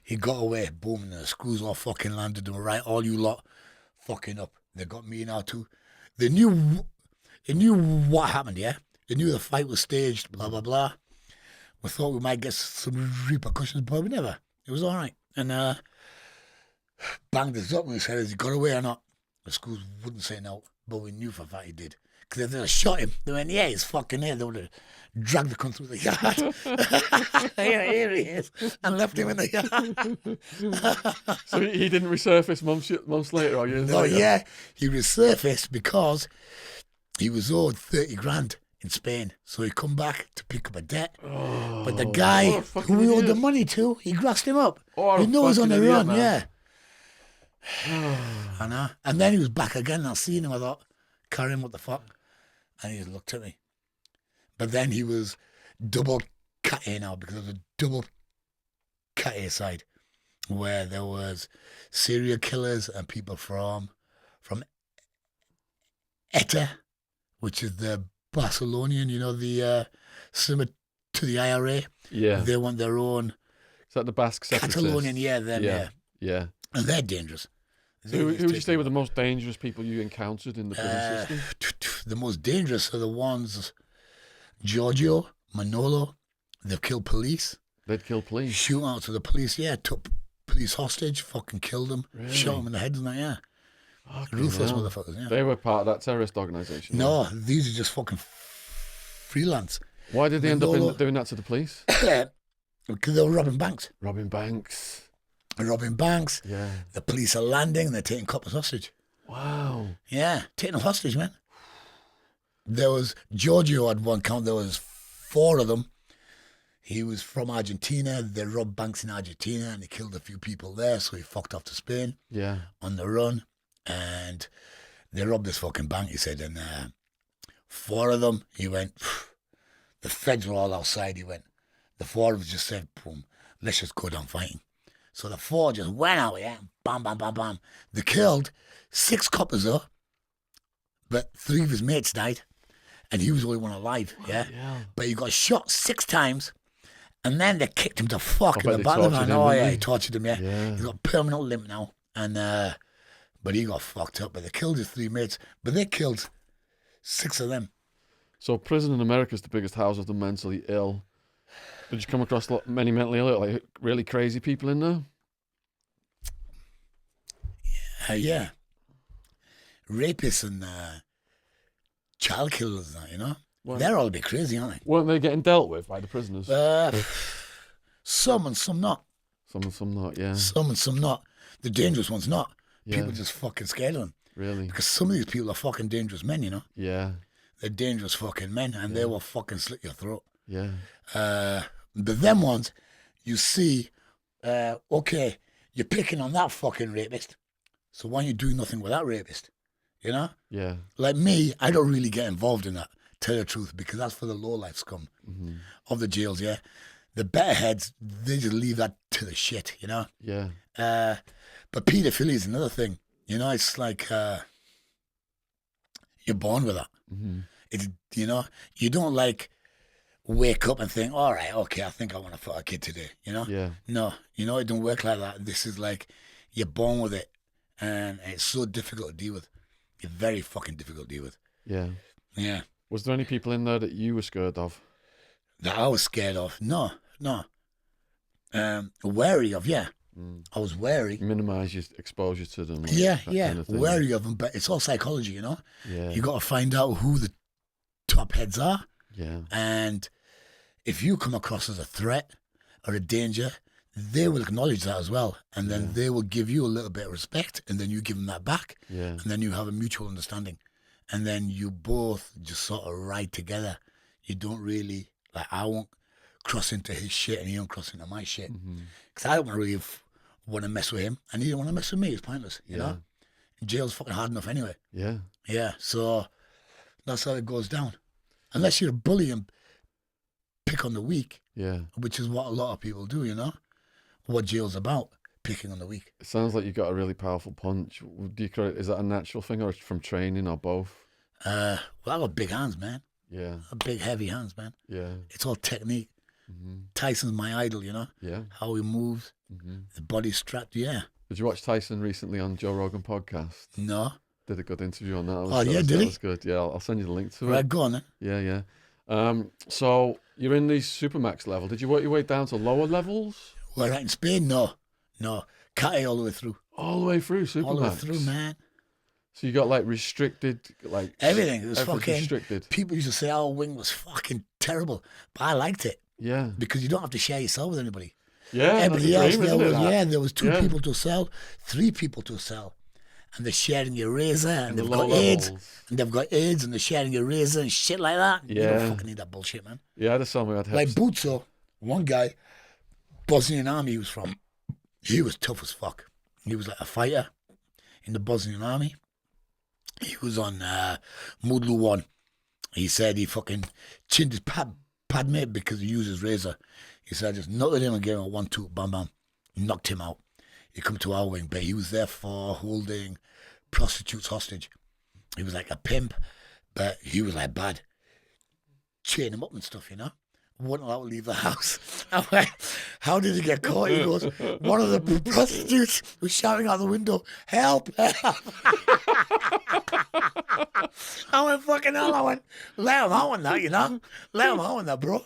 He got away, boom, and the screws all fucking landed. And right, all you lot fucking up. They got me now too. They knew what happened, yeah? They knew the fight was staged, blah, blah, blah. We thought we might get some repercussions, but we never. It was all right. And banged us up and we said, has he got away or not? The schools wouldn't say no, but we knew for a fact he did. Because if they'd have shot him, they went, yeah, he's fucking here. They would have dragged the cunt through the yard. Here he is. And left him in the yard. So he didn't resurface months later or years later? Yeah. He resurfaced because he was owed 30 grand in Spain. So he come back to pick up a debt. But the guy who we owed the money to, he grassed him up. He knew he was on the run, yeah. I know. And then he was back again. I seen him. I thought, Karim, what the fuck? And he just looked at me. But then he was double cat A now, because there was a double cat A side where there was serial killers and people from ETA, which is the Barcelonian, you know, the similar to the IRA. Yeah. They want their own. Is that the Basque separatists? Catalonian, yeah, them, Yeah. And they're dangerous. So who would you say were the most dangerous people you encountered in the prison system? The most dangerous are the ones, Giorgio, Manolo, they've killed police. They'd kill police? Shoot out to the police, yeah. Took police hostage, fucking killed them, Really? shot them in the head and that, yeah. Fucking Ruthless hell. motherfuckers, yeah. They were part of that terrorist organisation? No, these are just fucking freelance. Why did they end up doing that to the police? Because they were robbing banks. Robbing banks. Yeah. The police are landing and they're taking coppers hostage. Wow. Yeah, taking them hostage, man. There was, Giorgio had one count, there was 4 of them. He was from Argentina. They robbed banks in Argentina and he killed a few people there, so he fucked off to Spain. Yeah. On the run. And they robbed this fucking bank, he said, and 4 of them, he went, the feds were all outside, he went. The 4 of them just said, boom, let's just go down fighting. So the 4 just went out, yeah, bam, bam, bam, bam. They killed 6 coppers though, but 3 of his mates died, and he was the only one alive, yeah. But he got shot 6 times, and then they kicked him to fuck in the battlefield. Oh yeah, he tortured him, yeah. He's got a permanent limp now, and but he got fucked up. But they killed his 3 mates, but they killed 6 of them. So prison in America is the biggest house of the mentally ill. Did you come across many mentally ill, like really crazy people in there? Yeah. Rapists and child killers, you know? They're all a bit crazy, aren't they? Weren't they getting dealt with by the prisoners? Some and some not. Some and some not, yeah. Some and some not. The dangerous ones not. Yeah. People just fucking scared of them. Really? Because some of these people are fucking dangerous men, you know? Yeah. They're dangerous fucking men, and they will fucking slit your throat. Yeah. But them ones, you see, okay, you're picking on that fucking rapist, so why don't you do nothing with that rapist? You know? Yeah. Like me, I don't really get involved in that, tell the truth, because that's for the low-life scum of the jails, yeah? The better heads, they just leave that to the shit, you know? Yeah. But paedophilia is another thing. You know, it's like you're born with that. It's, you know, you don't like wake up and think, all right, okay, I think I want to fuck a kid today, you know? Yeah. No, you know, it don't work like that. This is like, you're born with it, and it's so difficult to deal with. It's very fucking difficult to deal with. Yeah. Yeah. Was there any people in there that you were scared of? That I was scared of? No. Wary of, yeah. I was wary. Minimise your exposure to them. Yeah. Kind of Wary of them, but it's all psychology, you know? Yeah. You got to find out who the top heads are. Yeah. And if you come across as a threat or a danger, they will acknowledge that as well. And then they will give you a little bit of respect, and then you give them that back. Yeah. And then you have a mutual understanding. And then you both just sort of ride together. You don't really, like, I won't cross into his shit and he won't cross into my shit. Because I don't really want to mess with him, and he don't want to mess with me. It's pointless, you know? Jail's fucking hard enough anyway. Yeah. Yeah, so that's how it goes down. Unless you're a bully and pick on the weak, Yeah. which is what a lot of people do, you know? What jail's about. picking on the weak. It sounds like you got a really powerful punch. Is that a natural thing or from training or both? Well, I got big hands, man. Yeah. Big, heavy hands, man. Yeah. It's all technique. Mm-hmm. Tyson's my idol, you know? Yeah. How he moves, the body strapped, yeah. Did you watch Tyson recently on Joe Rogan podcast? No. Did a good interview on that. Did he? That was good. Yeah, I'll send you the link to it. Right, go on then. Yeah. So you're in the Supermax level. Did you work your way down to lower levels? Well, right in Spain, no. Cat all the way through. All the way through Supermax? All the way through, man. So you got like restricted, like everything. It was fucking restricted. People used to say our wing was fucking terrible, but I liked it. Yeah. Because you don't have to share your cell with anybody. Yeah. Everybody else, there was 2 Yeah. people to a cell, 3 people to a cell. And they're sharing your razor, and they've got low AIDS, levels. and they've got AIDS, and they're sharing your razor and shit like that. Yeah. You don't fucking need that bullshit, man. Yeah, I had someone I'd Like Butzo, one guy, Bosnian army he was from, he was tough as fuck. He was like a fighter in the Bosnian army. He was on Mudlu 1. He said he fucking chinned his padmate because he used his razor. He said, I just knocked him and gave him a 1-2, bam, bam. Knocked him out. He come to our wing, but he was there for holding prostitutes hostage. He was like a pimp, but he was like bad. Chain him up and stuff, you know? Wouldn't allow to leave the house. I'm like, how did he get caught? He goes, one of the prostitutes was shouting out the window, help, help. I went, fucking hell. I went, let him out on that, you know? Let him out on that, bro.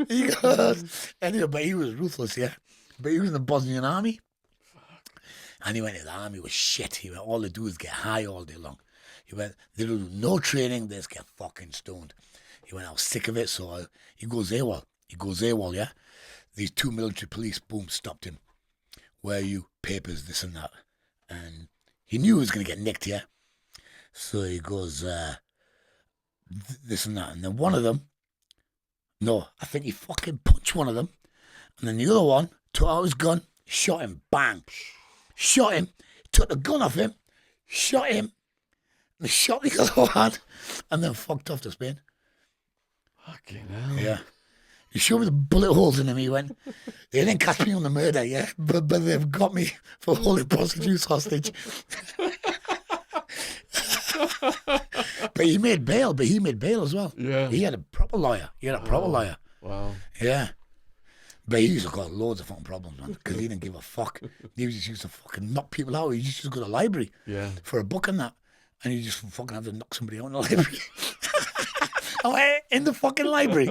He goes, anyway, but he was ruthless, yeah. But he was in the Bosnian army. And he went, the army was shit. He went, all they do is get high all day long. He went, they do no training, they just get fucking stoned. He went, I was sick of it, so he goes AWOL. He goes AWOL, yeah? These 2 military police, boom, stopped him. Where are you? Papers, this and that. And he knew he was going to get nicked, yeah? So he goes, this and that. And then one of them, no, I think he fucking punched one of them. And then the other one took out his gun, shot him, bang. Shot him, took the gun off him, shot him, and shot the other one, and then fucked off to Spain. Fucking hell. Yeah. He showed me the bullet holes in him. He went, they didn't catch me on the murder, yeah, but they've got me for holding prostitutes hostage. But he made bail as well. Yeah. He had a proper lawyer. Wow. Yeah. But he used to got loads of fucking problems, man, because he didn't give a fuck. He just used to fucking knock people out. He just used to go to the library for a book and that. And he just fucking have to knock somebody out in the library. I went, in the fucking library.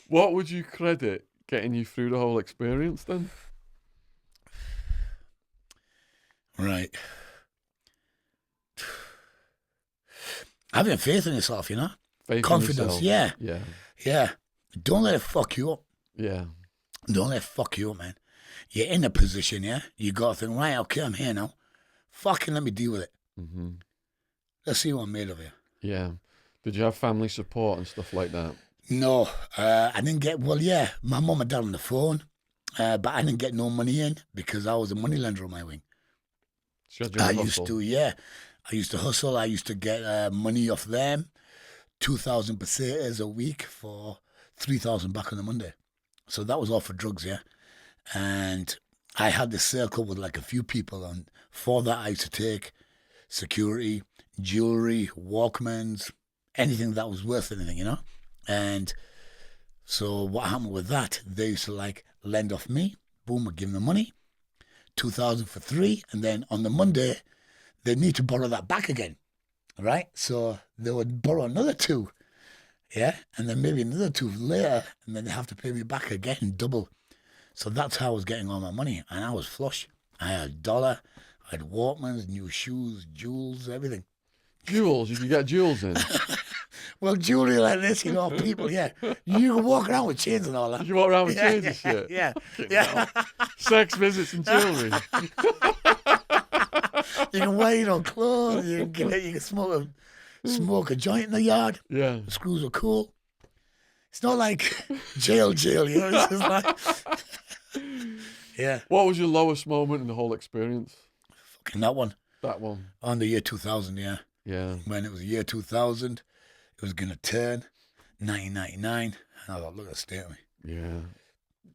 What would you credit getting you through the whole experience then? Right. Having faith in yourself, you know? Faith confidence, in yourself. yeah. Don't let it fuck you up. Yeah. Don't let it fuck you up, man. You're in a position, yeah? You got to think, right, okay, I'm here now. Fucking let me deal with it. Mm-hmm. Let's see what I'm made of here. Yeah. Did you have family support and stuff like that? No, I didn't get, well, yeah, my mum and dad on the phone, but I didn't get no money in because I was a money lender on my wing. So you had your used to hustle. I used to get money off them, 2,000 pesetas a week for 3,000 back on the Monday. So that was all for drugs, yeah. And I had this circle with like a few people, and for that I used to take security, jewelry, Walkmans, anything that was worth anything, you know. And so what happened with that? They used to like lend off me. Boom, I'd give them the money. 2,000 for 3, and then on the Monday they need to borrow that back again, right? So they would borrow another 2, yeah, and then maybe another 2 later, and then they have to pay me back again, double. So that's how I was getting all my money, and I was flush. I had $1, I had Walkmans, new shoes, jewels, everything. Jewels? You could get jewels in? Well, jewelry like this, you know, people, yeah. You can walk around with chains and all that. You walk around with chains and shit? Yeah. Sex visits and jewelry. You can wear your own clothes. You can smoke a joint in the yard. Yeah. The screws are cool. It's not like jail, you know. It's just like, yeah. What was your lowest moment in the whole experience? Fucking that one. That one. On the year 2000, yeah. Yeah. When it was the year 2000, it was going to turn. 1999. And I thought, look at the state of me. Yeah.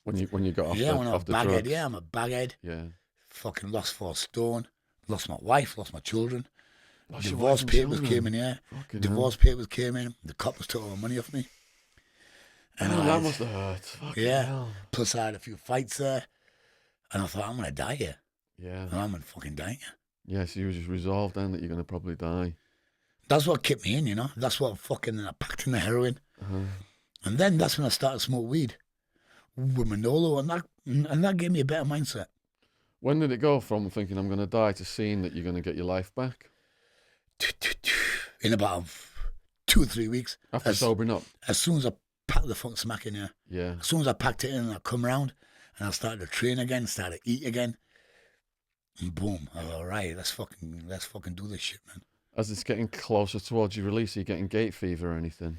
When you got off Yeah, the, when I'm a off the baghead. drugs. Yeah, I'm a baghead. Yeah. Fucking lost 4 stone. Lost my wife, lost my children. Lost your Divorce wife and papers children. came in, yeah. Fucking Divorce papers came in. The coppers took all the money off me. hell. And Oh, I, that must have hurt. Fucking yeah. hell. Plus I had a few fights there. And I thought, I'm going to die here. Yeah. And I'm going to fucking die here. Yeah, so you were just resolved then that you're going to probably die. That's what kept me in, you know. That's what fucking, I packed in the heroin. Uh-huh. And then that's when I started to smoke weed with Manolo. And that gave me a better mindset. When did it go from thinking I'm going to die to seeing that you're going to get your life back? In about 2 or 3 weeks. After sobering up? As soon as I packed the funk smack in there. Yeah. As soon as I packed it in, I come round and I started to train again, started to eat again. And boom, I was all right, let's fucking do this shit, man. As it's getting closer towards your release, are you getting gate fever or anything?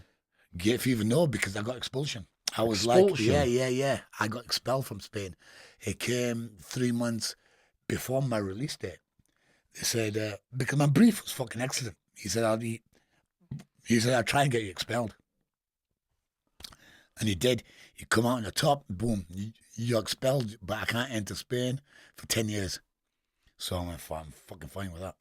Gate fever, no, because I got expulsion. I was Expulsion? like, yeah. I got expelled from Spain. It came 3 months before my release date. They said, because my brief was fucking excellent. He said, I'll try and get you expelled. And he did. You come out on the top, boom, you're expelled, but I can't enter Spain for 10 years. So I'm fucking fine with that.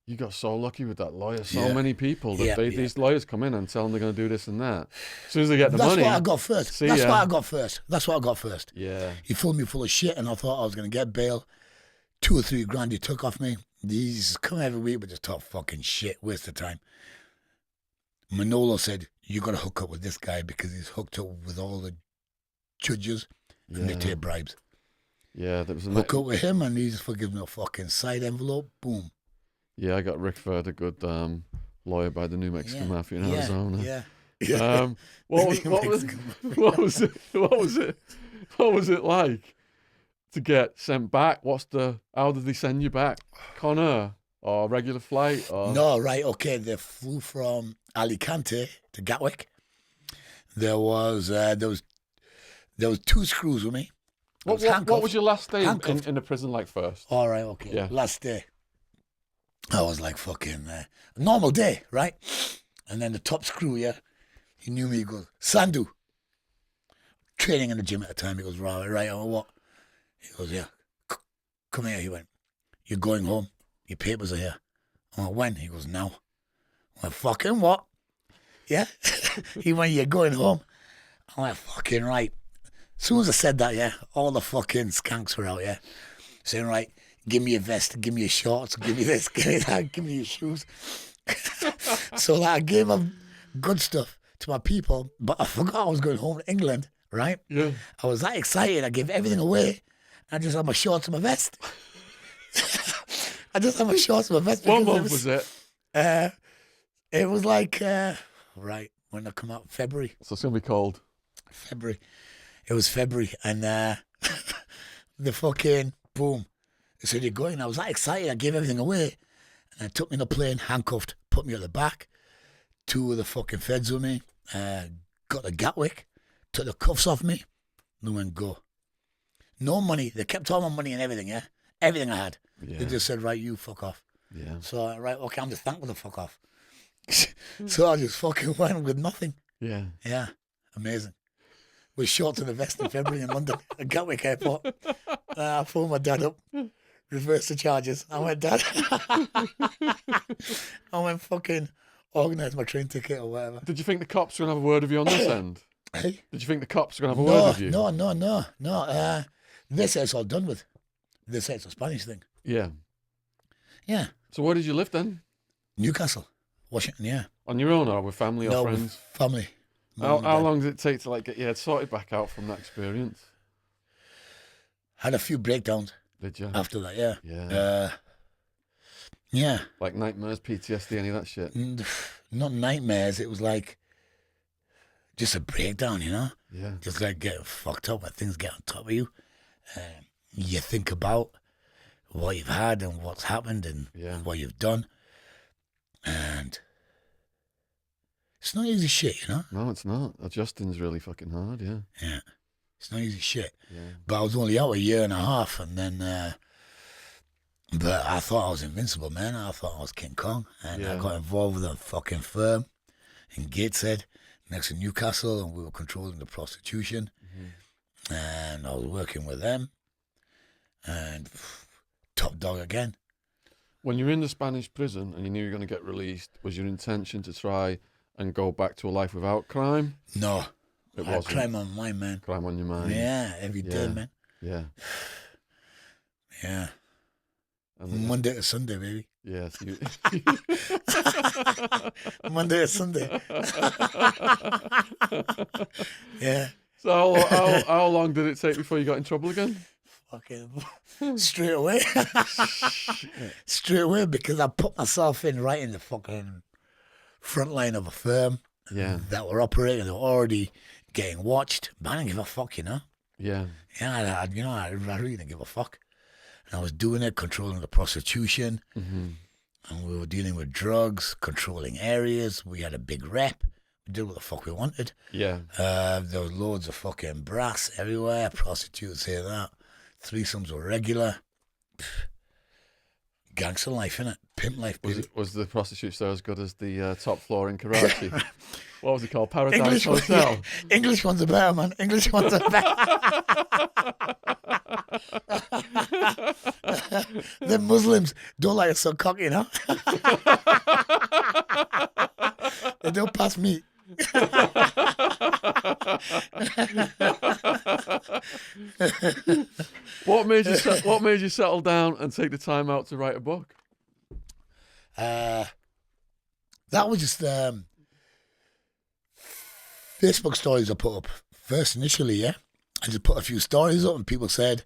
You got so lucky with that lawyer. So Yeah. many people, that Yeah, these lawyers come in and tell them they're going to do this and that. As soon as they get the That's money. what I got first. See That's ya. what I got first. Yeah. He filled me full of shit, and I thought I was going to get bail. 2 or 3 grand he took off me. He's come every week with just talk fucking shit, waste of time. Manolo said, you got to hook up with this guy because he's hooked up with all the judges and they take bribes. Yeah, there was a Hook up with him and he's forgiven me a fucking side envelope. Boom. Yeah, I got Rick Ferd, a good lawyer by the New Mexican Mafia in Arizona. Yeah. What was it like to get sent back? How did they send you back? Conair or regular flight? Or? No, right, okay. They flew from Alicante to Gatwick. There was 2 screws with me. What was your last day Handcuffed. in the prison like first? All right, okay. Yeah. Last day. I was like fucking normal day, right? And then the top screw, he knew me. He goes, Sandhu. Training in the gym at the time. He goes, right, oh, what? He goes, yeah. Come here. He went, you're going home. Your papers are here. I went, when? He goes, now. I went, fucking what? Yeah. He went, you're going home. I went, fucking right. As soon as I said that, all the fucking skanks were out, saying, right, give me your vest, give me your shorts, give me this, give me that, give me your shoes. So like, I gave them good stuff to my people, but I forgot I was going home to England, right? Yeah. I was that excited, I gave everything away. I just had my shorts and my vest. I just had my shorts and my vest. What month was it? It was like, right, when I come out, February. So it's going to be cold. February. It was February, and the fucking boom. They said, you're going. I was that excited. I gave everything away. And they took me in a plane, handcuffed, put me at the back. 2 of the fucking feds with me. Got the Gatwick, took the cuffs off me, and went, go. No money. They kept all my money and everything, everything I had. Yeah. They just said, right, you fuck off. Yeah. So, right, okay, I'm just thankful to fuck off. So I just fucking went with nothing. Yeah. Yeah, amazing. With shorts and a vest in February in London at Gatwick Airport. I phoned my dad up, reversed the charges. I went, Dad. I went fucking organise my train ticket or whatever. Did you think the cops were going to have a word with you on this end? Hey? Did you think the cops were going to have a word with you? No. They say it's all done with. They say it's a Spanish thing. Yeah. Yeah. So where did you live then? Newcastle, Washington, yeah. On your own or with family or No, friends? with family. How long did it take to get your head sorted back out from that experience? Had a few breakdowns Did you? after that, yeah. Yeah. Yeah. Like nightmares, PTSD, any of that shit? Not nightmares. It was like just a breakdown, you know? Yeah. Just like getting fucked up when things get on top of you. You think about what you've had and what's happened and what you've done. And it's not easy shit, you know? No, it's not. Adjusting's really fucking hard, yeah. Yeah. It's not easy shit. Yeah. But I was only out a year and a half, and then, but I thought I was invincible, man. I thought I was King Kong, and I got involved with a fucking firm in Gateshead, next to Newcastle, and we were controlling the prostitution. And I was working with them, and top dog again. When you were in the Spanish prison and you knew you were going to get released, was your intention to try and go back to a life without crime? No. It I had wasn't. crime on my mind, man. Crime on your mind. Yeah, every day, man. Yeah. Yeah. And Monday to Sunday, baby. yes. You... Monday to Sunday. Yeah. So how long did it take before you got in trouble again? Fucking straight away. Straight away, because I put myself right in the fucking front line of a firm. Yeah. That were operating, they were already getting watched. But I didn't give a fuck, you know? Yeah. Yeah, I really didn't give a fuck. And I was doing it, controlling the prostitution. And we were dealing with drugs, controlling areas. We had a big rep. We did what the fuck we wanted. Yeah. There was loads of fucking brass everywhere. Prostitutes here, that. Threesomes were regular. Gangster life, innit? Pimp life, baby. Was the prostitutes there as good as the top floor in Karachi? What was it called? Paradise English Hotel? English ones are better, man. English ones are better. The Muslims don't like us so cocky, you know? They don't pass meat. What made you settle down and take the time out to write a book? That was just Facebook stories I put up first initially, yeah. I just put a few stories up and people said,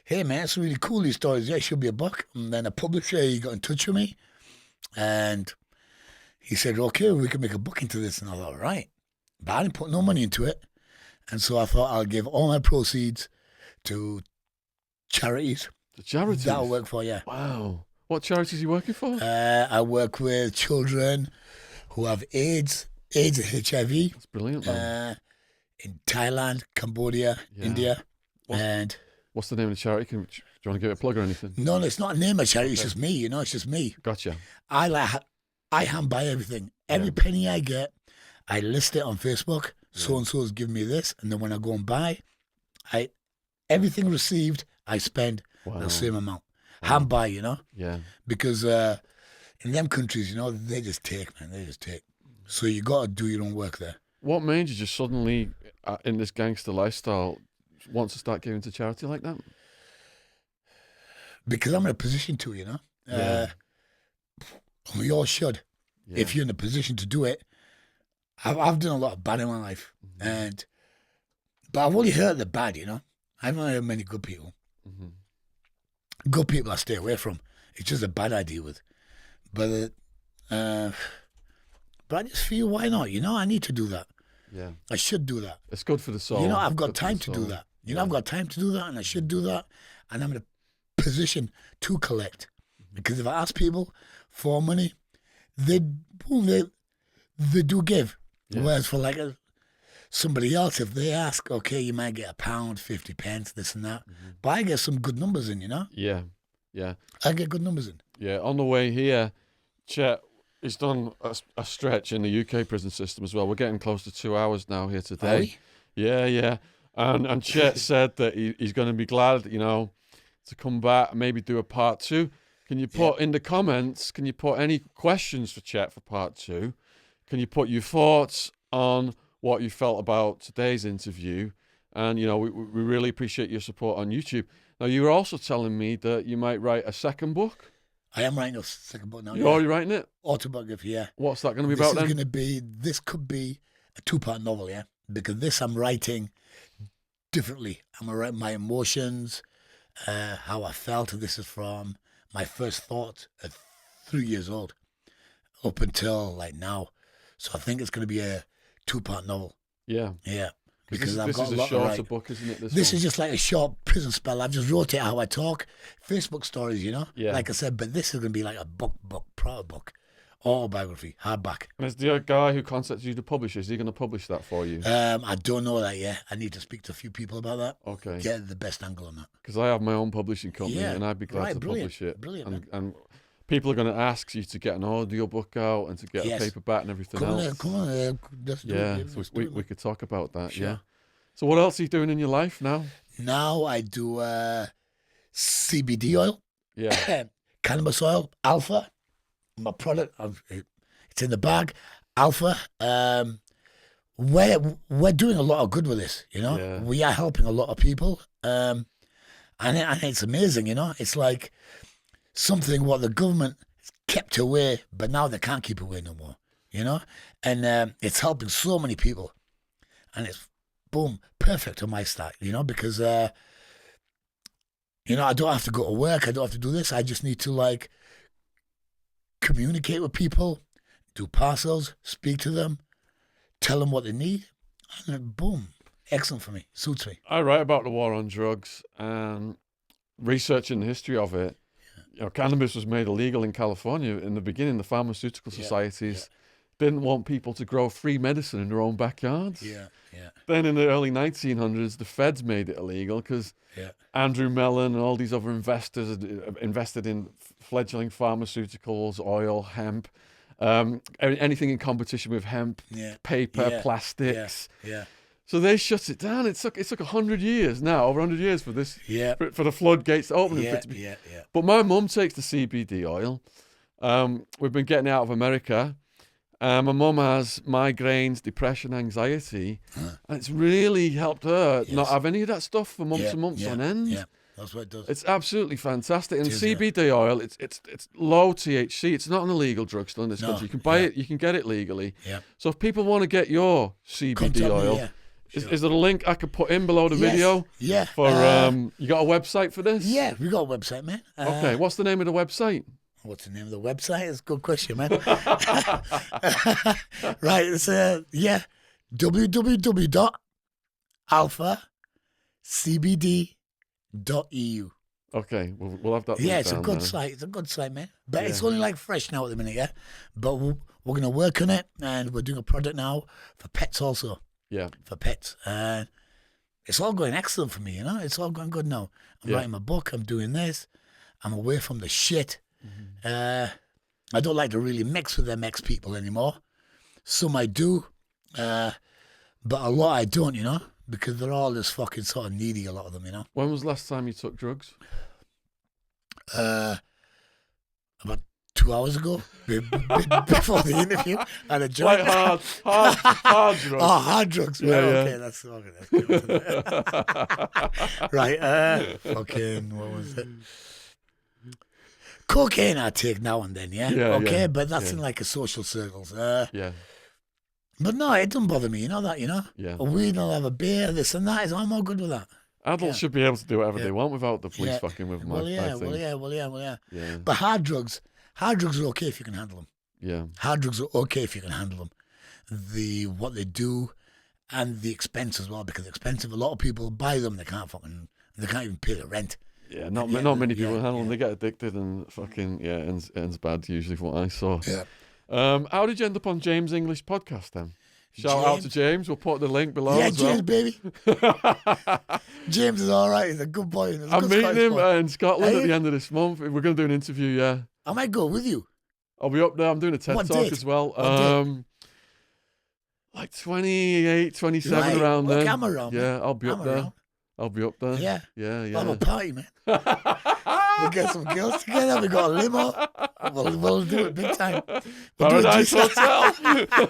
hey man, it's really cool, these stories, yeah, it should be a book. And then a publisher, he got in touch with me and he said, okay, we can make a book into this. And I thought, right. But I didn't put no money into it. And so I thought I'll give all my proceeds to charities. The charities? That'll work for you. Wow. What charities are you working for? I work with children who have AIDS and HIV. That's brilliant, man. In Thailand, Cambodia, India. What's the name of the charity? Do you want to give it a plug or anything? No, it's not a name of charity. It's just me, you know. It's just me. Gotcha. I hand buy everything. Every penny I get, I list it on Facebook. So-and-so is giving me this. And then when I go and buy, everything received, I spend the same amount. Hand buy, you know? Yeah. Because in them countries, you know, they just take, man. They just take. So you got to do your own work there. What made you just suddenly, in this gangster lifestyle, want to start giving to charity like that? Because I'm in a position to, you know? We all should. Yeah. If you're in a position to do it. I've done a lot of bad in my life. But I've only heard the bad, you know? I haven't heard many good people. Good people I stay away from. It's just a bad I deal with. But I just feel, why not? You know, I need to do that. Yeah. I should do that. It's good for the soul. You know, I've got time to do that. You know, I've got time to do that and I should do that. And I'm in a position to collect. Because if I ask people for money, they do give. Yeah. Whereas for like somebody else, if they ask, okay, you might get £1, 50 pence, this and that. But I get some good numbers in, you know? Yeah, yeah. I get good numbers in. Yeah, on the way here, Chet, he's done a stretch in the UK prison system as well. We're getting close to 2 hours now here today. Are we? Yeah, yeah. And Chet said that he's going to be glad, you know, to come back and maybe do a part 2. Can you put in the comments, can you put any questions for Chet for part 2? Can you put your thoughts on what you felt about today's interview? And, you know, we really appreciate your support on YouTube. Now, you were also telling me that you might write a second book. I am writing a second book now. You're already writing it? Autobiography, yeah. What's that going to be about then? This could be a 2-part novel, yeah? Because this I'm writing differently. I'm going to write my emotions, how I felt. This is from my first thoughts at 3 years old up until like now. So I think it's going to be a 2-part novel. Yeah. Yeah. Because I've got a lot shorter book, isn't it? This is just like a short prison spell. I've just wrote it how I talk. Facebook stories, you know? Yeah. Like I said, but this is going to be like a proper book. Autobiography, hardback. And is the guy who contacted you to publish it, is he going to publish that for you? I don't know that yet. I need to speak to a few people about that. Okay. Get the best angle on that. Because I have my own publishing company and I'd be glad to publish it. Brilliant. And people are going to ask you to get an audiobook out and to get a paperback and everything else. Come on, let's do it. So we could talk about that. Sure. Yeah. So what else are you doing in your life now? Now I do CBD oil. Yeah. Cannabis oil, Alpha. My product, it's in the bag. Alpha. We're doing a lot of good with this, you know. Yeah. We are helping a lot of people, and it's amazing, you know. It's like something what the government kept away, but now they can't keep away no more, you know. And it's helping so many people, and it's boom, perfect on my style, you know, because you know, I don't have to go to work, I don't have to do this. I just need to like communicate with people, do parcels, speak to them, tell them what they need, and then boom, excellent for me, suits me. I write about the war on drugs and researching the history of it. You know, cannabis was made illegal in California in the beginning. The pharmaceutical societies didn't want people to grow free medicine in their own backyards. Then in the early 1900s, the feds made it illegal because Andrew Mellon and all these other investors had invested in fledgling pharmaceuticals, oil, hemp, anything in competition with hemp, paper, plastics. So they shut it down. It took 100 years now, over 100 years for this, for the floodgates to open. But my mum takes the CBD oil. We've been getting it out of America. My mum has migraines, depression, anxiety, and it's really helped her not have any of that stuff for months and months on end. Yeah, that's what it does. It's absolutely fantastic. And CBD oil, it's low THC. It's not an illegal drug still in this country. You can buy it, you can get it legally. So if people want to get your CBD oil, is there a link I could put in below the video? Yeah. For you got a website for this? Yeah, we got a website, man. Okay, what's the name of the website? What's the name of the website? It's a good question, man. Right, it's www.alphacbd.eu. Okay, we'll have that. Yeah, it's a good site. It's a good site, man. But it's only like fresh now at the minute, yeah. But we're going to work on it, and we're doing a product now for pets also. Yeah, for pets, and it's all going excellent for me. You know, it's all going good now. I'm writing my book. I'm doing this. I'm away from the shit. I don't like to really mix with them ex people anymore. Some I do, but a lot I don't, you know, because they're all just fucking sort of needy, a lot of them, you know. When was the last time you took drugs? About 2 hours ago, before the interview, and a joint. Like hard drugs. Oh, hard drugs. Yeah, okay, that's okay. That's good. Right, fucking, what was it? Cocaine I take now and then, but that's in like a social circles. But no, it doesn't bother me, you know that, you know? A weed, I'll have a beer, this and that, I'm all good with that. Adults should be able to do whatever they want without the police fucking with them. Well, yeah. But hard drugs are okay if you can handle them. Yeah. Hard drugs are okay if you can handle them. What they do and the expense as well, because it's expensive. A lot of people buy them, they can't even pay the rent. Yeah, not many people handle them. They get addicted and fucking ends bad usually from what I saw. Yeah. How did you end up on James English podcast then? Shout out to James. We'll put the link below. Yeah, as James, well. baby. James is all right. He's a good boy. I'm meeting him in Scotland at the end of this month. We're going to do an interview. I might go with you. I'll be up there. I'm doing a TED Talk date? as well. Like 28, 27 Right. around Look, then. I'm around. Yeah, I'll be up there. Around. I'll be up there. Yeah. Yeah. We'll have a party, man. We'll get some girls together. We got a limo. We'll do it big time. Paradise Hotel.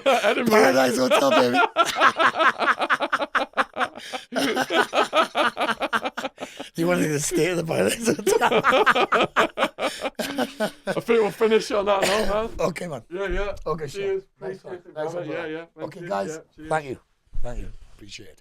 Edinburgh. Paradise Hotel, baby. You want to stay at the Paradise Hotel? I think we'll finish on that note, man. Okay, man. Yeah. Okay, Cheers. sure. Nice one. Yeah. Okay, guys. Thank you. Appreciate it.